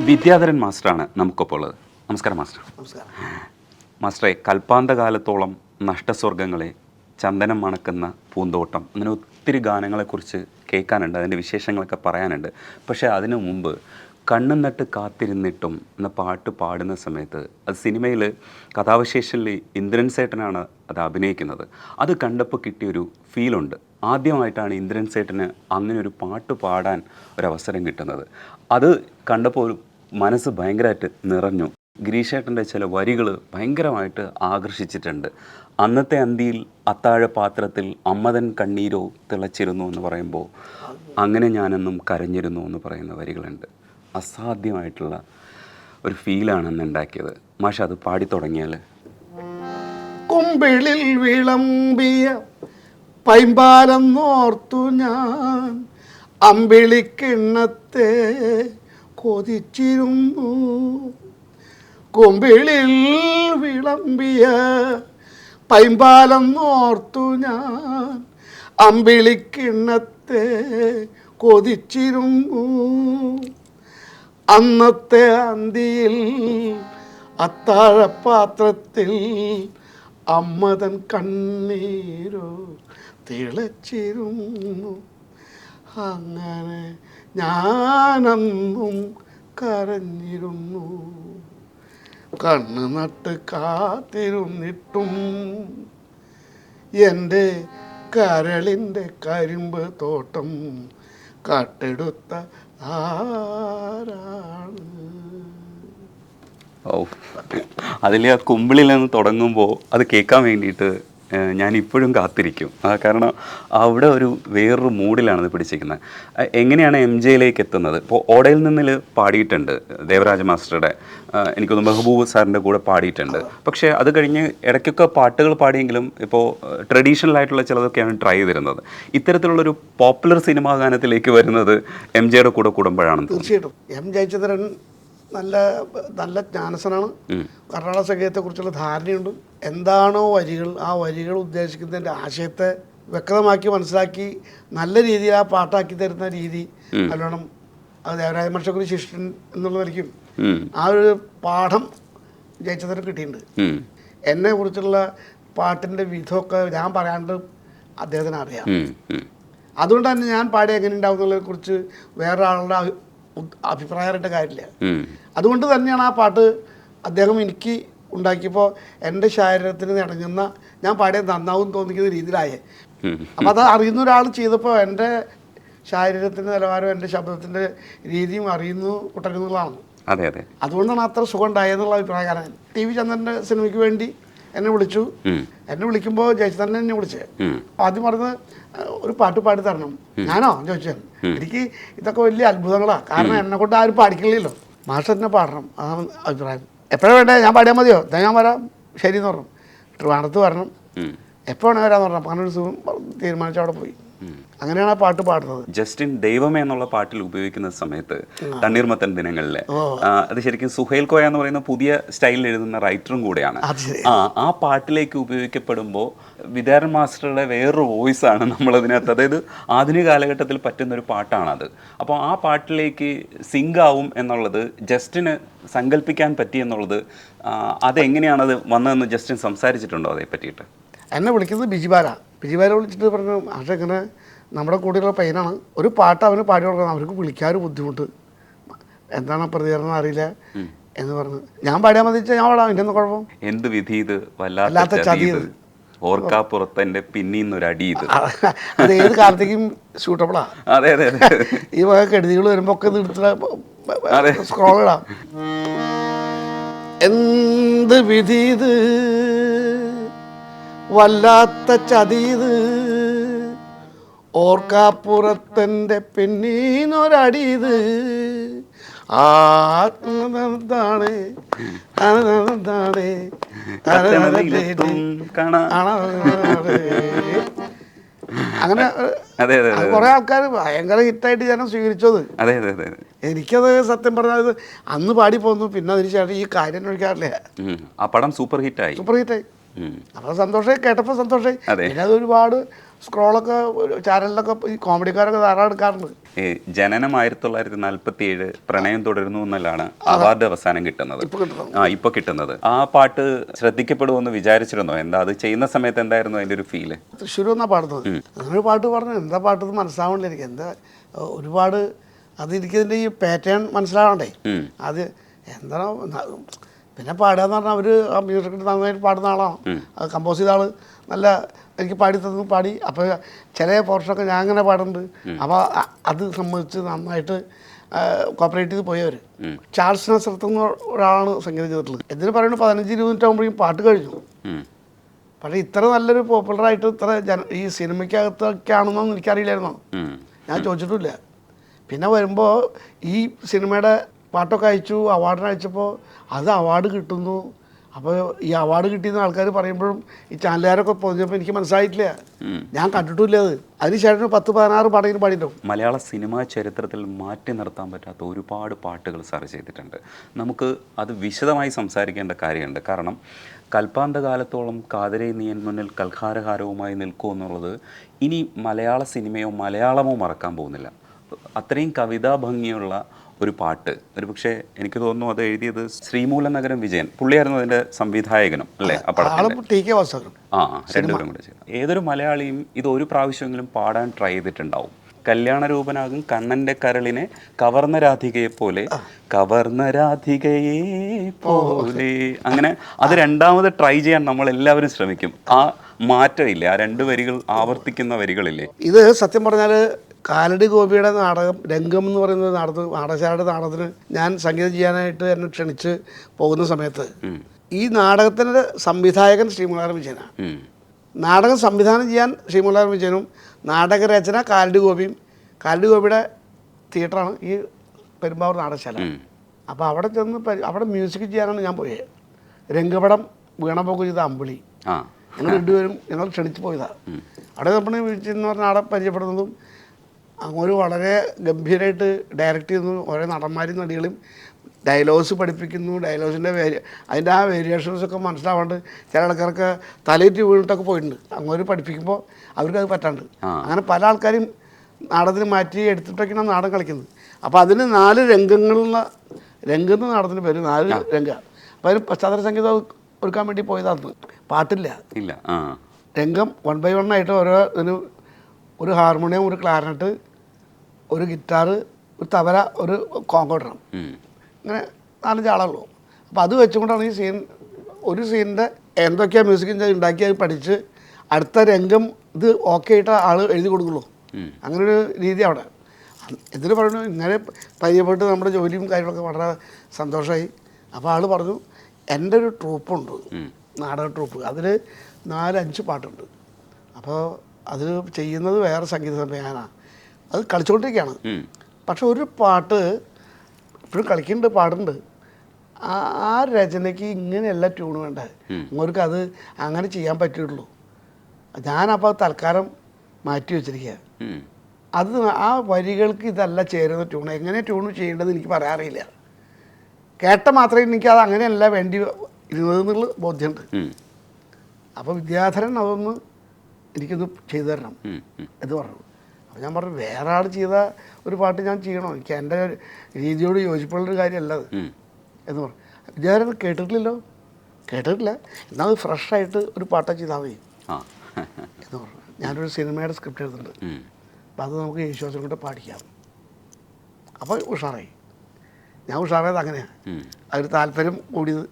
വിദ്യാധരൻ മാസ്റ്ററാണ് നമുക്കൊപ്പം ഉള്ളത്. നമസ്കാരം മാസ്റ്റർ. നമസ്കാരം മാസ്റ്ററെ, കൽപ്പാന്തകാലത്തോളം നഷ്ടസ്വർഗങ്ങളെ, ചന്ദനം മണക്കുന്ന പൂന്തോട്ടം, അങ്ങനെ ഒത്തിരി ഗാനങ്ങളെക്കുറിച്ച് കേൾക്കാനുണ്ട്, അതിൻ്റെ വിശേഷങ്ങളൊക്കെ പറയാനുണ്ട്. പക്ഷേ അതിനു മുമ്പ് കണ്ണും നട്ട് കാത്തിരുന്നിട്ടും എന്ന പാട്ട് പാടുന്ന സമയത്ത് അത് സിനിമയിൽ കഥാവിശേഷനിൽ ഇന്ദ്രൻ സേട്ടനാണ് അത് അഭിനയിക്കുന്നത്. അത് കണ്ടപ്പോൾ കിട്ടിയൊരു ഫീലുണ്ട്. ആദ്യമായിട്ടാണ് ഇന്ദ്രൻ സേട്ടന് അങ്ങനെ ഒരു പാട്ട് പാടാൻ ഒരവസരം കിട്ടുന്നത്. അത് കണ്ടപ്പോൾ ഒരു മനസ്സ് ഭയങ്കരമായിട്ട് നിറഞ്ഞു. ഗിരീഷേട്ടൻ്റെ ചില വരികൾ ഭയങ്കരമായിട്ട് ആകർഷിച്ചിട്ടുണ്ട്. അന്നത്തെ അന്തിയിൽ അത്താഴ പാത്രത്തിൽ അമ്മതൻ കണ്ണീരോ തിളച്ചിരുന്നു എന്ന് പറയുമ്പോൾ അങ്ങനെ ഞാനെന്നും കരഞ്ഞിരുന്നു എന്ന് പറയുന്ന വരികളുണ്ട്. അസാധ്യമായിട്ടുള്ള ഒരു ഫീലാണ് അന്ന് ഉണ്ടാക്കിയത്. മാഷ അത് പാടി തുടങ്ങിയാൽ. കുമ്പിളിൽ വിളമ്പിയ പൈമ്പാലം ഓർത്തു ഞാൻ അമ്പിളിക്കിണ്ണത്തെ കൊതിച്ചിരുന്നു. കുമ്പിളിൽ വിളമ്പിയ പൈമ്പാലം ഓർത്തു ഞാൻ അമ്പിളിക്കിണ്ണത്തെ കൊതിച്ചിരുന്നു. അന്നത്തെ അന്തിയിൽ അത്താഴപാത്രത്തിൽ അമ്മതൻ കണ്ണീരോ തിളച്ചിരുന്നു. അങ്ങനെ ഞാനെന്നും കരഞ്ഞിരുന്നു. കണ്ണ് നട്ട് കാത്തിരുന്നിട്ടും എൻ്റെ കരളിൻ്റെ കരിമ്പ് തോട്ടം കാട്ടെടുത്ത ആരാണ്? ഓ, അതിൽ ആ കുമ്പിളിൽ നിന്ന് തുടങ്ങുമ്പോൾ അത് കേൾക്കാൻ വേണ്ടിയിട്ട് ഞാൻ ഇപ്പോഴും കാത്തിരിക്കും. കാരണം അവിടെ ഒരു വേറൊരു മൂഡിലാണത് പിടിച്ചിരിക്കുന്നത്. എങ്ങനെയാണ് എം ജെയിലേക്ക് എത്തുന്നത്? ഇപ്പോൾ ഓടയിൽ നിന്നിൽ പാടിയിട്ടുണ്ട് ദേവരാജ മാസ്റ്ററുടെ, എനിക്കൊന്ന് മെഹബൂബ് സാറിൻ്റെ കൂടെ പാടിയിട്ടുണ്ട്. പക്ഷേ അത് കഴിഞ്ഞ് ഇടയ്ക്കൊക്കെ പാട്ടുകൾ പാടിയെങ്കിലും ഇപ്പോൾ ട്രഡീഷണൽ ആയിട്ടുള്ള ചിലതൊക്കെയാണ് ട്രൈ ചെയ്തിരുന്നത്. ഇത്തരത്തിലുള്ളൊരു പോപ്പുലർ സിനിമാ ഗാനത്തിലേക്ക് വരുന്നത് എം ജെയുടെ കൂടെ കൂടുമ്പോഴാണ്. തീർച്ചയായിട്ടും എം ജയചന്ദ്രൻ നല്ല നല്ല ജ്ഞാനസനാണ്. കർണാടക സംഗീതത്തെക്കുറിച്ചുള്ള ധാരണയുണ്ട്. എന്താണോ വരികൾ, ആ വരികൾ ഉദ്ദേശിക്കുന്നതിൻ്റെ ആശയത്തെ വ്യക്തമാക്കി മനസ്സിലാക്കി നല്ല രീതിയിൽ ആ പാട്ടാക്കി തരുന്ന രീതി നല്ലോണം. അത് ദേവരാജ മാസ്റ്റർക്കൊരു ശിഷ്യൻ എന്നുള്ള നിലയ്ക്കും ആ ഒരു പാഠം ജയചന്ദ്രൻ കിട്ടിയിട്ടുണ്ട്. എന്നെ കുറിച്ചുള്ള പാട്ടിൻ്റെ വിധമൊക്കെ ഞാൻ പറയാണ്ട് അദ്ദേഹത്തിന് അറിയാം. അതുകൊണ്ട് തന്നെ ഞാൻ പാടി എങ്ങനെ ഉണ്ടാവും എന്നുള്ളതിനെ കുറിച്ച് വേറെ ആളുടെ അഭിപ്രായമായിട്ട് കാര്യമില്ല. അതുകൊണ്ട് തന്നെയാണ് ആ പാട്ട് അദ്ദേഹം എനിക്ക് ഉണ്ടാക്കിയപ്പോൾ എൻ്റെ ശരീരത്തിന് ഇണങ്ങുന്ന, ഞാൻ പാടിയത് നന്നാവും തോന്നിക്കുന്ന രീതിയിലായേ. അപ്പം അത് അറിയുന്ന ഒരാൾ ചെയ്തപ്പോൾ എൻ്റെ ശരീരത്തിൻ്റെ നിലവാരം, എൻ്റെ ശബ്ദത്തിൻ്റെ രീതിയും അറിയുന്നു കുട്ടനുള്ളതാണ്. അതെ അതെ, അതുകൊണ്ടാണ് അത്ര സുഖം ഉണ്ടായതെന്നുള്ള അഭിപ്രായക്കാരൻ. ടി വി ചന്ദ്രൻ്റെ സിനിമയ്ക്ക് വേണ്ടി എന്നെ വിളിച്ചു. എന്നെ വിളിക്കുമ്പോൾ ജയചന്ദ്രൻ എന്നെ വിളിച്ചത്. ആദ്യം പറഞ്ഞത് ഒരു പാട്ട് പാടി തരണം. ഞാനോ ചോദിച്ചാൽ എനിക്ക് ഇതൊക്കെ വലിയ അത്ഭുതങ്ങളാണ്. കാരണം എന്നെ കൊണ്ട് ആരും പാടിക്കില്ലല്ലോ. മാസ്റ്റർ തന്നെ പാടണം, അതാണ് അഭിപ്രായം. എപ്പോഴാണ് വേണ്ടേ? ഞാൻ പാടിയാൽ മതിയോ? ഞാൻ വരാം, ശരി എന്ന് പറഞ്ഞു. ട്രിവാൻഡ്രത്ത് വരണം, എപ്പോഴാണ് വരാമെന്ന് പറഞ്ഞു. അങ്ങനെ ഒരു സുഖം തീരുമാനിച്ച് അവിടെ പോയി. അങ്ങനെയാണ് ആ പാട്ട് പാടുന്നത്. ജസ്റ്റിൻ ദൈവമേ എന്നുള്ള പാട്ടിൽ ഉപയോഗിക്കുന്ന സമയത്ത് തണ്ണീർമത്തൻ ദിനങ്ങളിലെ അത് ശരിക്കും സുഹേൽ കോയ എന്ന് പറയുന്ന പുതിയ സ്റ്റൈലിൽ എഴുതുന്ന റൈറ്ററും കൂടെയാണ്. ആ പാട്ടിലേക്ക് ഉപയോഗിക്കപ്പെടുമ്പോൾ വിദ്യാധരൻ മാസ്റ്ററുടെ വേറൊരു വോയിസ് ആണ് നമ്മളതിനകത്ത്. അതായത് ആധുനിക കാലഘട്ടത്തിൽ പറ്റുന്നൊരു പാട്ടാണത്. അപ്പോൾ ആ പാട്ടിലേക്ക് സിങ്ക് ആവും എന്നുള്ളത് ജസ്റ്റിന് സങ്കല്പിക്കാൻ പറ്റിയെന്നുള്ളത്, അതെങ്ങനെയാണത് വന്നതെന്ന് ജസ്റ്റിൻ സംസാരിച്ചിട്ടുണ്ടോ അതേ പറ്റിയിട്ട്? എന്നെ വിളിക്കുന്നത് ബിജിബാല വിളിച്ചിട്ട് പറഞ്ഞു, പക്ഷേ ഇങ്ങനെ നമ്മുടെ കൂടെയുള്ള പയ്യനാണ്, ഒരു പാട്ട് അവന് പാടി കൊടുക്കണം, അവർക്ക് വിളിക്കാനൊരു ബുദ്ധിമുട്ട്, എന്താണ് പ്രതികരണം അറിയില്ല എന്ന് പറഞ്ഞു. ഞാൻ പാടിയാൽ മതി, ഞാൻ പാടാം, എൻ്റെ ഒന്നും കുഴപ്പം. എന്ത് വിധി ഇത്, വല്ലാത്ത ചതി ഇത്, ഓർക്കാപ്പുറത്തെ പിന്നീന്നൊരു അടി ഇത്. അത് ഏത് കാലത്തേക്കും സ്യൂട്ടബിളാ. അതെ അതെ അതെ, ഈ വക കെടുതികൾ വരുമ്പോൾ ഒക്കെ നിർത്തുന്ന സ്ക്രോൾ ഇടാം. എന്ത് വിധി ഇത്, വല്ലാത്ത ചതീത്, ഓർക്കാപ്പുറത്തെ പിന്നീന്നൊരടിയത്, ആത്മതാണ് അങ്ങനെ കുറെ ആൾക്കാർ ഭയങ്കര ഹിറ്റായിട്ട് ജനം സ്വീകരിച്ചത്. എനിക്കത് സത്യം പറഞ്ഞത് അന്ന് പാടി പോന്നു. പിന്നെ അതിന് ശേഷം ഈ കാര്യം ഒഴിക്കാറില്ല. ആ പടം സൂപ്പർ ഹിറ്റായി. അപ്പോൾ സന്തോഷമായി, കേട്ടപ്പോൾ സന്തോഷമായി. പിന്നെ അത് ഒരുപാട് സ്ക്രോളൊക്കെ ചാനലിലൊക്കെ ഈ കോമഡിക്കാരൊക്കെ ധാരാളം എടുക്കാറുണ്ട്. ഈ ജനനം 1947, പ്രണയം തുടരുന്നു എന്നല്ലാണ് അവാർഡ് അവസാനം കിട്ടുന്നത്. ഇപ്പൊ കിട്ടുന്നത് ആ പാട്ട് ശ്രദ്ധിക്കപ്പെടുമെന്ന് വിചാരിച്ചിരുന്നോ? എന്താ അത് ചെയ്യുന്ന സമയത്ത് എന്തായിരുന്നു അതിന്റെ ഒരു ഫീല്? തൃശ്ശൂർ എന്നാ പാടുന്നത്. അങ്ങനെ പാട്ട് പറഞ്ഞു എന്താ പാട്ട് മനസ്സിലാവണില്ല എനിക്ക്. എന്താ ഒരുപാട് അത് എനിക്കതിൻ്റെ ഈ പാറ്റേൺ മനസ്സിലാവണ്ടേ. അത് എന്താണോ പിന്നെ പാടുക എന്ന് പറഞ്ഞാൽ അവർ ആ മ്യൂസിക് നന്നായിട്ട് പാടുന്ന ആളാണ്. അത് കമ്പോസ് ചെയ്ത ആൾ നല്ല എനിക്ക് പാടി തന്നു പാടി. അപ്പോൾ ചില പോർഷനൊക്കെ ഞാൻ അങ്ങനെ പാടുന്നുണ്ട്. അപ്പോൾ അത് സംബന്ധിച്ച് നന്നായിട്ട് കോപ്പറേറ്റ് ചെയ്ത് പോയവർ. ചാൾസ് നസറത്ത് എന്ന ഒരാളാണ് സംഗീതം ചെയ്തിട്ടുള്ളത്. എന്തിനു പറയുന്നത് 15-20 മിനിറ്റ് ആകുമ്പോഴേക്കും പാട്ട് കഴിഞ്ഞു. പക്ഷേ ഇത്ര നല്ലൊരു പോപ്പുലറായിട്ട് ഇത്ര ഈ സിനിമയ്ക്കകത്തൊക്കെ ആണെന്നൊന്നും എനിക്കറിയില്ലായിരുന്നു. ഞാൻ ചോദിച്ചിട്ടില്ല. പിന്നെ വരുമ്പോൾ ഈ സിനിമയുടെ പാട്ടൊക്കെ അയച്ചു, അവാർഡിന് അയച്ചപ്പോൾ അത് അവാർഡ് കിട്ടുന്നു. അപ്പോൾ ഈ അവാർഡ് കിട്ടിയെന്ന് ആൾക്കാർ പറയുമ്പോഴും ഈ ചാനലുകാരൊക്കെ പൊതിഞ്ഞപ്പോൾ എനിക്ക് മനസ്സിലായിട്ടില്ല. ഞാൻ കണ്ടിട്ടില്ല അത്. അതിനുശേഷം 10-16 പാട്ടെങ്കിലും പാടിയിട്ടുണ്ടാവും. മലയാള സിനിമാ ചരിത്രത്തിൽ മാറ്റി നിർത്താൻ പറ്റാത്ത ഒരുപാട് പാട്ടുകൾ സാർ ചെയ്തിട്ടുണ്ട്. നമുക്ക് അത് വിശദമായി സംസാരിക്കേണ്ട കാര്യമുണ്ട്. കാരണം കൽപ്പാന്തകാലത്തോളം കാതരേ നീയൻ മുന്നിൽ കൽഹാരഹാരവുമായി നിൽക്കൂ എന്നുള്ളത് ഇനി മലയാള സിനിമയോ മലയാളമോ മറക്കാൻ പോകുന്നില്ല. അത്രയും കവിതാ ഭംഗിയുള്ള ഒരു പാട്ട്. ഒരു പക്ഷേ എനിക്ക് തോന്നുന്നു അത് എഴുതിയത് ശ്രീമൂലനഗരം വിജയൻ പുള്ളിയായിരുന്നു അതിൻ്റെ സംവിധായകനും അല്ലേ? ആ പടത്തിൽ രണ്ടുപേരും കൂടെ ചെയ്തു. ഏതൊരു മലയാളിയും ഇത് ഒരു പ്രാവശ്യമെങ്കിലും പാടാൻ ട്രൈ ചെയ്തിട്ടുണ്ടാവും. കല്യാണരൂപനാകും കണ്ണൻ്റെ കരളിനെ കവർന്ന രാധികയെ പോലെ, കവർന്ന രാധികയെ പോലെ, അങ്ങനെ അത് രണ്ടാമത് ട്രൈ ചെയ്യാൻ നമ്മൾ എല്ലാവരും ശ്രമിക്കും. ആ മാറ്റമില്ലേ? ആ 2 വരികൾ ആവർത്തിക്കുന്ന വരികളില്ലേ? ഇത് സത്യം പറഞ്ഞാൽ കാലടി ഗോപിയുടെ നാടകം രംഗം എന്ന് പറയുന്ന നാടകശാലയുടെ നാടകത്തിന് ഞാൻ സംഗീതം ചെയ്യാനായിട്ട് എന്നെ ക്ഷണിച്ച് പോകുന്ന സമയത്ത് ഈ നാടകത്തിൻ്റെ സംവിധായകൻ ശ്രീമൂലനഗരം വിജയനാണ്. നാടകം സംവിധാനം ചെയ്യാൻ ശ്രീമൂലനഗരം വിജയനും, നാടകരചന കാലടി ഗോപിയും. കാലടി ഗോപിയുടെ തിയേറ്ററാണ് ഈ പെരുമ്പാവൂർ നാടകശാല. അപ്പോൾ അവിടെ ചെന്ന് അവിടെ മ്യൂസിക് ചെയ്യാനാണ് ഞാൻ പോയത്. രംഗപടം വീണപോക്ക് ചെയ്ത അമ്പിളി ഞങ്ങൾ രണ്ടുപേരും ഞങ്ങൾ ക്ഷണിച്ച് പോയതാണ്. അവിടെ നമ്മൾ വിളിച്ചെന്ന് പറഞ്ഞാൽ അവിടെ പരിചയപ്പെടുന്നതും അങ്ങോട്ട് വളരെ ഗംഭീരമായിട്ട് ഡയറക്റ്റ് ചെയ്യുന്നു. ഓരോ നടന്മാരും നടികളും ഡയലോഗ്സ് പഠിപ്പിക്കുന്നു. ഡയലോഗ്സിൻ്റെ അതിൻ്റെ ആ വേരിയേഷൻസൊക്കെ മനസ്സിലാവാണ്ട് ചില ആൾക്കാർക്ക് തലയിട്ട് വീണിട്ടൊക്കെ പോയിട്ടുണ്ട്. അങ്ങോട്ട് പഠിപ്പിക്കുമ്പോൾ അവർക്കത് പറ്റാണ്ട് അങ്ങനെ പല ആൾക്കാരും നാടകത്തിന് മാറ്റി എടുത്തിട്ടൊക്കെയാണ് നാടകം കളിക്കുന്നത്. അപ്പോൾ അതിന് 4 രംഗങ്ങളുള്ള രംഗെന്ന് നാടകത്തിന് പേര് 4 രംഗമാണ്. അപ്പോൾ അതിന് പശ്ചാത്തല സംഗീതം ഒരുക്കാൻ വേണ്ടി പോയതാണ്. പാട്ടില്ല, രംഗം 1 by 1 ആയിട്ട് ഓരോ ഇതിന് ഒരു ഹാർമോണിയം, ഒരു ക്ലാരിനെറ്റ്, ഒരു ഗിറ്റാറ്, ഒരു തബല, ഒരു കോങ്കോ ഡ്രം, ഇങ്ങനെ 4-5 ആളുള്ളൂ. അപ്പോൾ അത് വെച്ചുകൊണ്ടാണ് ഈ ഒരു സീനിൻ്റെ എന്തൊക്കെയാണ് മ്യൂസിക് ഉണ്ടാക്കി അത് പഠിച്ച് അടുത്ത രംഗം ഇത് ഓക്കെ ആയിട്ട് ആൾ എഴുതി കൊടുക്കുള്ളൂ. അങ്ങനൊരു രീതി അവിടെ. എന്തിനു പറഞ്ഞു ഇങ്ങനെ പരിചയപ്പെട്ട് നമ്മുടെ ജോലിയും കാര്യങ്ങളൊക്കെ വളരെ സന്തോഷമായി. അപ്പോൾ ആൾ പറഞ്ഞു എൻ്റെ ഒരു ട്രൂപ്പുണ്ട്, നാടക ട്രൂപ്പ്, അതിൽ 4-5 പാട്ടുണ്ട്. അപ്പോൾ അത് ചെയ്യുന്നത് വേറെ സംഗീത സംവിധാനമാണ്. അത് കളിച്ചുകൊണ്ടിരിക്കുകയാണ്. പക്ഷെ ഒരു പാട്ട് ഇപ്പോഴും കളിക്കുന്നുണ്ട്, പാടുന്നുണ്ട്. ആ രചനയ്ക്ക് ഇങ്ങനെയല്ല ട്യൂണ് വേണ്ടത്. അവർക്ക് അത് അങ്ങനെ ചെയ്യാൻ പറ്റുള്ളൂ. ഞാനപ്പോൾ തൽക്കാലം മാറ്റി വെച്ചിരിക്കുക. അത് ആ വരികൾക്ക് ഇതല്ല ചേരുന്ന ട്യൂൺ. എങ്ങനെ ട്യൂൺ ചെയ്യേണ്ടത് എനിക്ക് പറയാറിയില്ല. കേട്ട മാത്രമേ എനിക്കത് അങ്ങനെയല്ല വേണ്ടി ഇരുന്നതെന്നുള്ള ബോധ്യമുണ്ട്. അപ്പോൾ വിദ്യാധരൻ അതൊന്ന് എനിക്കൊന്ന് ചെയ്തു തരണം എന്ന് പറഞ്ഞു. അപ്പോൾ ഞാൻ പറഞ്ഞു വേറെ ആൾ ചെയ്ത ഒരു പാട്ട് ഞാൻ ചെയ്യണോ? എനിക്ക് എൻ്റെ രീതിയോട് യോജിപ്പുള്ളൊരു കാര്യമല്ല അത് എന്ന് പറഞ്ഞു. വിദ്യാധരൻ കേട്ടിട്ടില്ലല്ലോ, കേട്ടിട്ടില്ല, എന്നാൽ അത് ഫ്രഷായിട്ട് ഒരു പാട്ട് ചെയ്താൽ മതി എന്ന് പറഞ്ഞു. ഞാനൊരു സിനിമയുടെ സ്ക്രിപ്റ്റ് എഴുതുന്നുണ്ട്, അപ്പോൾ അത് നമുക്ക് യേശുദാസിനെ കൊണ്ട് പാടിക്കാം. അപ്പോൾ ഉഷാറായി. ഞാൻ ഉഷാറായത് അങ്ങനെയാണ്. അതിന് താല്പര്യം കൂടിയത്.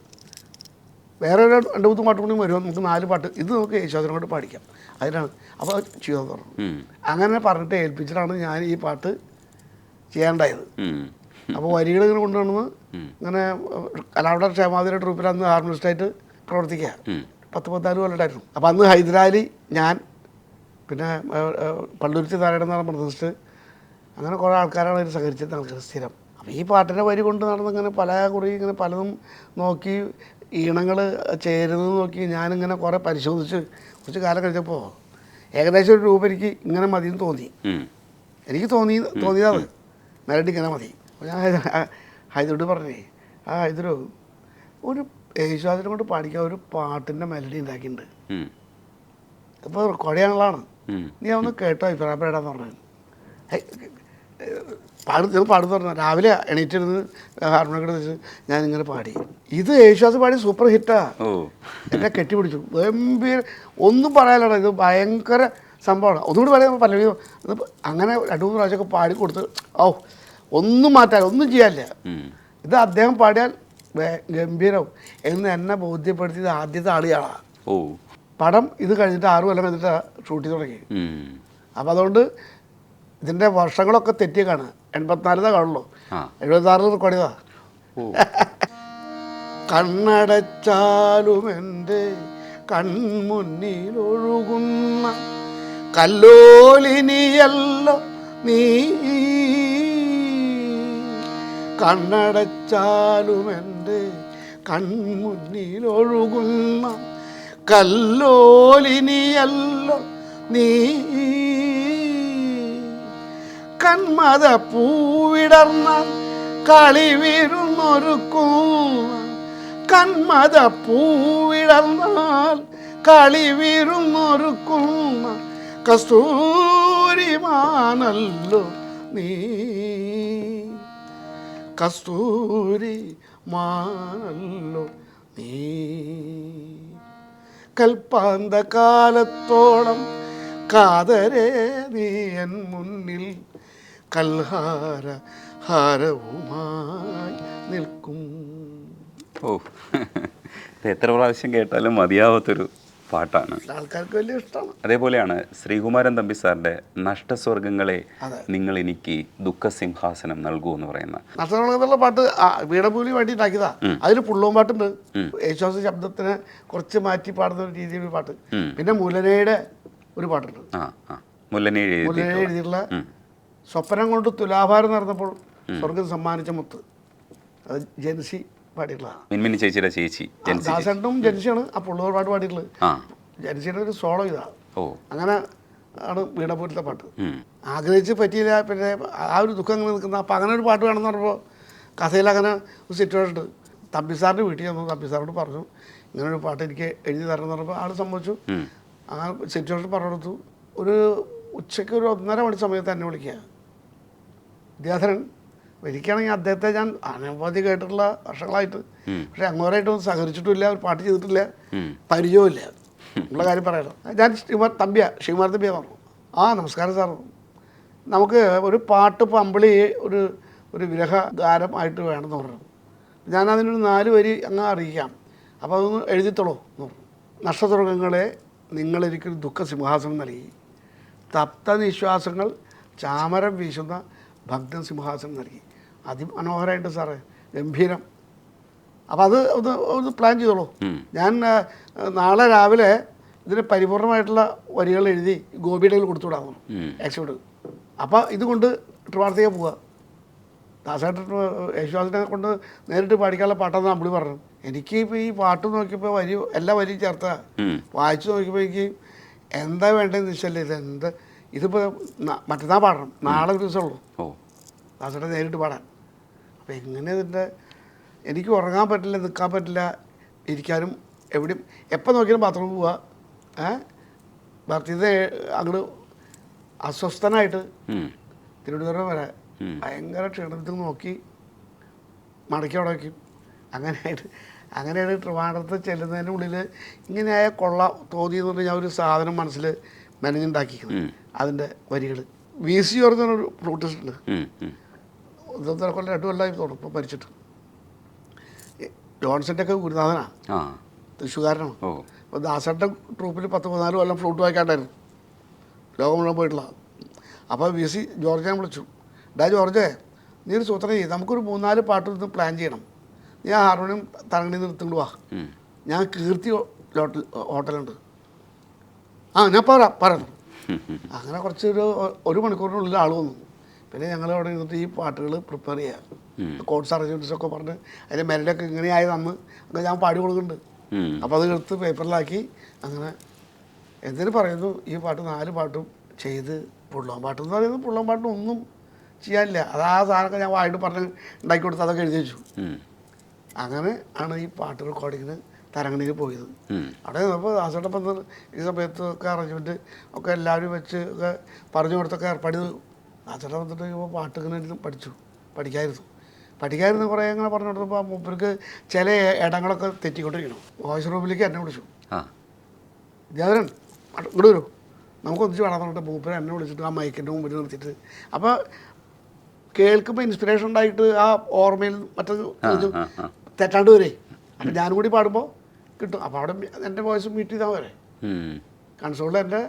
വേറെ 2-3 പാട്ട് കൂടി വരുമോ, നമുക്ക് 4 പാട്ട് ഇത് നമുക്ക് യേശുദാസിനെ കൊണ്ട് പാടിക്കാം, അതിനാണ്. അപ്പോൾ ചെയ്യാമെന്ന് പറഞ്ഞു. അങ്ങനെ പറഞ്ഞിട്ട് ഏൽപ്പിച്ചിട്ടാണ് ഞാൻ ഈ പാട്ട് ചെയ്യാണ്ടായത്. അപ്പോൾ വരികൾ ഇങ്ങനെ കൊണ്ടുവന്ന് ഇങ്ങനെ കലാവിടെ ക്ഷേമാതിര ട്രൂപ്പിൽ അന്ന് ഹാർമോണിസ്റ്റായിട്ട് പ്രവർത്തിക്കുക. 10-14 കൊല്ലമായിരുന്നു. അപ്പോൾ അന്ന് ഹൈദരാലി, ഞാൻ, പിന്നെ പള്ളുരുത്തി താരയുടെ എന്ന് പറഞ്ഞ പ്രദേശത്ത്, അങ്ങനെ കുറേ ആൾക്കാരാണ് അതിന് സഹകരിച്ചത് ആൾക്കാർ സ്ഥിരം. അപ്പോൾ ഈ പാട്ടിൻ്റെ വരി കൊണ്ട് നടന്ന് ഇങ്ങനെ ഇങ്ങനെ പലതും നോക്കി ഈണങ്ങൾ ചേരുന്നത് നോക്കി ഞാനിങ്ങനെ കുറേ പരിശോധിച്ച് കുറച്ച് കാലം കഴിഞ്ഞപ്പോൾ ഏകദേശം ഒരു രൂപ എനിക്ക് ഇങ്ങനെ മതിയെന്ന് തോന്നി. എനിക്ക് തോന്നിയതാണ് മെലഡി ഇങ്ങനെ മതി. അപ്പോൾ ഞാൻ ഹൈദരോട് പറഞ്ഞേ, ഹൈദരോ ഒരു യേശുദാസിനെ കൊണ്ട് പാടിക്കാൻ ഒരു പാട്ടിൻ്റെ മെലഡി ഉണ്ടാക്കിയിട്ടുണ്ട്, ഇപ്പോൾ റെക്കോർഡ് ചെയ്യാനുള്ളതാണ്, നീ ഒന്ന് കേട്ടോ അഭിപ്രായപ്പെടാന്ന് പറഞ്ഞു. ഞാൻ പാടുന്നു പറഞ്ഞാൽ രാവിലെ എണീറ്റിരുന്ന് ഹാർമോണിയൊക്കെ വെച്ച് ഞാനിങ്ങനെ പാടി. ഇത് യേശുദാസ് പാടി സൂപ്പർ ഹിറ്റാ. എന്നെ കെട്ടിപ്പിടിച്ചു. ഗംഭീര, ഒന്നും പറയാനില്ല, ഇത് ഭയങ്കര സംഭവമാണ്. ഒന്നുകൂടി പറയാൻ പല്ലവി ഇത് അങ്ങനെ 2-3 പ്രാവശ്യമൊക്കെ പാടി കൊടുത്ത് ഒന്നും മാറ്റാൻ ഒന്നും ചെയ്യാനില്ല. ഇത് അദ്ദേഹം പാടിയാൽ ഗംഭീരവും എന്ന് എന്നെ ബോധ്യപ്പെടുത്തിയത് ആദ്യത്തെ ആളുകളാണ്. പടം ഇത് കഴിഞ്ഞിട്ട് 6 കൊല്ലം എന്നിട്ട് ഷൂട്ട് ചെയ്ത് തുടങ്ങി. അപ്പം അതുകൊണ്ട് ഇതിൻ്റെ വർഷങ്ങളൊക്കെ തെറ്റിയേക്കാണ്. 84 കാണുള്ളൂ, 76 റെക്കോർഡ് ചെയ്താ. കണ്ണടച്ചാലും എൻ്റെ കൺമുന്നിലൊഴുകുന്ന കല്ലോലിനിയല്ലോ നീ, കണ്ണടച്ചാലും എൻ്റെ കൺമുന്നിലൊഴുകുന്ന കല്ലോലിനിയല്ലോ നീ, കന്മത പൂവിടർന്ന കളിവിരുന്നൊരുക്കും, കന്മത പൂവിടർന്നാൽ കളിവിരുന്നൊരുക്കുന്ന കസ്തൂരിമാനല്ലോ നീ, കസ്തൂരിമാനല്ലോ നീ. കൽപ്പാന്തകാലത്തോളം കാതരേ നീ എൻ മുന്നിൽ കൽഹാര ഹാരവുമായി നിൽക്കും. എത്ര പ്രാവശ്യം കേട്ടാലും മതിയാവാത്തൊരു പാട്ടാണ്, ആൾക്കാർക്ക് വലിയ ഇഷ്ടമാണ്. അതേപോലെയാണ് ശ്രീകുമാരൻ തമ്പി സാറിൻ്റെ നഷ്ടസ്വർഗങ്ങളെ നിങ്ങൾ എനിക്ക് ദുഃഖസിംഹാസനം നൽകൂ എന്ന് പറയുന്ന നഷ്ടസ്വർഗത്തിലുള്ള പാട്ട് വീടപൂലി വേണ്ടി ഉണ്ടാക്കിയതാ. അതിൽ പുള്ളവും പാട്ടുണ്ട്, യേശുദാസ് ശബ്ദത്തിനെ കുറച്ച് മാറ്റി പാടുന്ന ഒരു രീതിയിലൊരു പാട്ട്. പിന്നെ മുല്ലനയുടെ ഒരു പാട്ടുണ്ട്, മുല്ലനെ എഴുതിയിട്ടുള്ള സ്വപ്നം കൊണ്ട് തുലാഭാരം നടന്നപ്പോൾ സ്വർഗം സമ്മാനിച്ച മുത്ത്, അത് ജൻസി പാടിയിട്ടുള്ളതാണ്. മിൻമിനി ചേച്ചിയുടെ ചേച്ചി ദാസേട്ടനും ജൻസിയാണ് ആ പുള്ളൂർ പാട്ട് പാടിയിട്ടുള്ളത്. ജൻസിയുടെ ഒരു സോളോ ഇതാ. അങ്ങനെ ആണ് വീണപൂരത്തെ പാട്ട്. ആഗ്രഹിച്ച് പറ്റിയില്ല, പിന്നെ ആ ഒരു ദുഃഖം അങ്ങനെ നിൽക്കുന്ന. അപ്പം അങ്ങനെ ഒരു പാട്ട് വേണമെന്ന് പറഞ്ഞപ്പോൾ കഥയിൽ അങ്ങനെ ഒരു സിറ്റുവേഷൻ ഉണ്ട്. തമ്പി സാറിൻ്റെ വീട്ടിൽ വന്നു, തമ്പി സാറിനോട് പറഞ്ഞു ഇങ്ങനൊരു പാട്ട് എനിക്ക് എഴുതി തരണം എന്ന് പറഞ്ഞപ്പോൾ ആൾ സമ്മതിച്ചു. ആ സിറ്റുവേഷൻ പറഞ്ഞു കൊടുത്തു. ഒരു ഉച്ചയ്ക്ക് ഒരു 1:30 മണി സമയത്ത് എന്നെ വിളിക്കുക വിദ്യാധരൻ. എനിക്കാണെങ്കിൽ അദ്ദേഹത്തെ ഞാൻ അനവധി കേട്ടിട്ടുള്ള വർഷങ്ങളായിട്ട്, പക്ഷെ അങ്ങോട്ടായിട്ടൊന്നും സഹകരിച്ചിട്ടില്ല, ഒരു പാട്ട് ചെയ്തിട്ടില്ല, പരിചയമില്ല ഉള്ള കാര്യം പറയാലോ. ഞാൻ ശിവകുമാർ തമ്പിയാണ് പറഞ്ഞു. നമസ്കാരം സാർ, നമുക്ക് ഒരു പാട്ട് ഇപ്പോൾ അമ്പിളി ഒരു വിരഹ ഗാനമായിട്ട് വേണമെന്ന് പറഞ്ഞു. ഞാൻ അതിനൊരു 4 വരി അങ്ങ് അറിയിക്കാം, അപ്പോൾ അതൊന്ന് എഴുതിത്തോളൂ എന്ന് പറഞ്ഞു. നഷ്ടസ്വർഗങ്ങളെ നിങ്ങളെനിക്കൊരു ദുഃഖസിംഹാസനം നൽകി, തപ്ത നിശ്വാസങ്ങൾ ചാമരം വീശുന്ന ഭക്തൻ സിംഹാസനം നൽകി. അതിമനോഹരമായിട്ട് സാറേ, ഗംഭീരം. അപ്പോൾ അത് ഒന്ന് പ്ലാൻ ചെയ്തോളൂ. ഞാൻ നാളെ രാവിലെ ഇതിന് പരിപൂർണമായിട്ടുള്ള വരികൾ എഴുതി ഗോപിയുടെ കയ്യിൽ കൊടുത്തുവിടാമെന്നു എക്സിക്യൂട്ട്. അപ്പോൾ ഇതുകൊണ്ട് ട്രിവാൻഡ്രത്തേക്ക് പോവുക. ദാസേട്ടൻ യേശുദാസിനെ കൊണ്ട് നേരിട്ട് പാടിക്കാനുള്ള പാട്ടാന്ന് അമ്പിളി പറഞ്ഞു. എനിക്ക് ഇപ്പോൾ ഈ പാട്ട് നോക്കിയപ്പോൾ എല്ലാ വരിയും ചേർത്താ വായിച്ചു നോക്കിയപ്പോൾ എനിക്ക് എന്താ വേണ്ടതെന്ന് വെച്ചാൽ ഇതിപ്പോൾ മറ്റന്നാൾ പാടണം, നാളെ ഒരു ദിവസമുള്ളൂ ദാസേട്ടൻ നേരിട്ട് പാടാൻ. അപ്പോൾ എങ്ങനെ ഇതിൻ്റെ എനിക്ക് ഉറങ്ങാൻ പറ്റില്ല, നിൽക്കാൻ പറ്റില്ല, ഇരിക്കാനും എവിടെയും എപ്പോൾ നോക്കിയാലും ബാത്റൂമിൽ പോവുക. ഭർത്തിയത് അങ്ങോട്ട് അസ്വസ്ഥനായിട്ട് തിരുവനന്തപുരം വരെ ഭയങ്കര ക്ഷീണത്തിൽ നോക്കി മടക്കി അവിടെ വയ്ക്കും. അങ്ങനെയാണ് ട്രിവാൻഡ്രത്ത് ചെല്ലുന്നതിൻ്റെ ഉള്ളിൽ ഇങ്ങനെയായ കൊള്ള തോന്നിയെന്ന് പറഞ്ഞാൽ ഞാൻ ഒരു സാധനം മനസ്സിൽ മെനഞ്ഞുണ്ടാക്കിക്കുന്നത്. അതിൻ്റെ വരികൾ VC പറഞ്ഞൊരു ഫ്ലൂട്ടിസ്റ്റ് ഉണ്ട്, 2 കൊല്ലമായി തോന്നും ഇപ്പോൾ മരിച്ചിട്ട്. ജോൺസൻ്റെ ഒക്കെ ഗുരുനാഥനാണ്, തൃശ്ശൂകാരനാണ്. അപ്പോൾ ദാസേട്ടൻ്റെ ട്രൂപ്പിൽ 10-14 കൊല്ലം ഫ്ലൂട്ട് വായിക്കാണ്ടായിരുന്നു, ലോകം മുഴുവൻ പോയിട്ടുള്ള. അപ്പോൾ VC ജോർജിനെ വിളിച്ചു. ജോർജേ, നീ ഒരു സൂത്രം ചെയ്യും, നമുക്കൊരു 3-4 പാട്ട് പ്ലാൻ ചെയ്യണം. നീ ആ ഹാർമോണിയം തരങ്ങണി നിർത്തിക്കൊണ്ട് വാ, ഞാൻ കീർത്തി ഹോട്ടലുണ്ട്. ഞാൻ പറഞ്ഞു. അങ്ങനെ ഒരു മണിക്കൂറിനുള്ളിൽ ആൾ വന്നു. പിന്നെ ഞങ്ങൾ അവിടെ ഇരുന്നിട്ട് ഈ പാട്ടുകൾ പ്രിപ്പയർ ചെയ്യാം, കോഡ്സ് അറേഞ്ച്മെൻറ്റ്സൊക്കെ പറഞ്ഞ് അതിൻ്റെ മെലഡിയൊക്കെ ഇങ്ങനെയായി തന്ന് അങ്ങനെ ഞാൻ പാടി കൊടുക്കുന്നുണ്ട്. അപ്പോൾ അത് എടുത്ത് പേപ്പറിലാക്കി അങ്ങനെ എന്തിനു പറയുന്നു ഈ പാട്ട് 4 പാട്ടും ചെയ്ത് പുള്ളോൻ പാട്ടെന്ന് പറയുന്നത് പുള്ളോൻ പാട്ടിനൊന്നും ചെയ്യാനില്ല. അത് ആ സാധനമൊക്കെ ഞാൻ വായിട്ട് പറഞ്ഞ് ഉണ്ടാക്കി കൊടുത്ത് അതൊക്കെ എഴുതി വെച്ചു. അങ്ങനെ ആണ് ഈ പാട്ട് റെക്കോർഡിങ്ങിന് തരങ്ങണിയിൽ പോയത്. അവിടെ നിന്നപ്പോൾ ദാസേട്ടപ്പം ഈ സമയത്ത് ഒക്കെ അറേഞ്ച്മെൻറ്റ് ഒക്കെ എല്ലാവരും വെച്ച് ഒക്കെ പറഞ്ഞു കൊടുത്തൊക്കെ ഏർപ്പാട് ദാസേട്ടൻ വന്നിട്ട് ഇപ്പോൾ പാട്ട് ഇങ്ങനെ ഇരുന്ന് പഠിക്കായിരുന്നു കുറേ അങ്ങനെ പറഞ്ഞു കൊടുത്തപ്പോൾ മൂപ്പർക്ക് ചില ഇടങ്ങളൊക്കെ തെറ്റിക്കൊണ്ടിരിക്കണം. വോയിസ് റൂമിലേക്ക് എന്നെ വിളിച്ചു, ജാതരൻ ഇങ്ങോട്ട് വരൂ, നമുക്ക് ഒന്നിച്ച് വേണം പറഞ്ഞിട്ട് മൂപ്പര് എന്നെ വിളിച്ചിട്ട് ആ മൈക്കിൻ്റെ മുമ്പിൽ നിർത്തിയിട്ട്, അപ്പോൾ കേൾക്കുമ്പോൾ ഇൻസ്പിറേഷൻ ഉണ്ടായിട്ട് ആ ഓർമ്മയിൽ മറ്റത് തെറ്റാണ്ട് വരെ. അപ്പം ഞാനും കൂടി പാടുമ്പോൾ കിട്ടും. അപ്പോൾ അവിടെ എൻ്റെ വോയിസ് മ്യൂട്ട് ചെയ്താൽ വരെ കൺസോളിൽ എൻ്റെ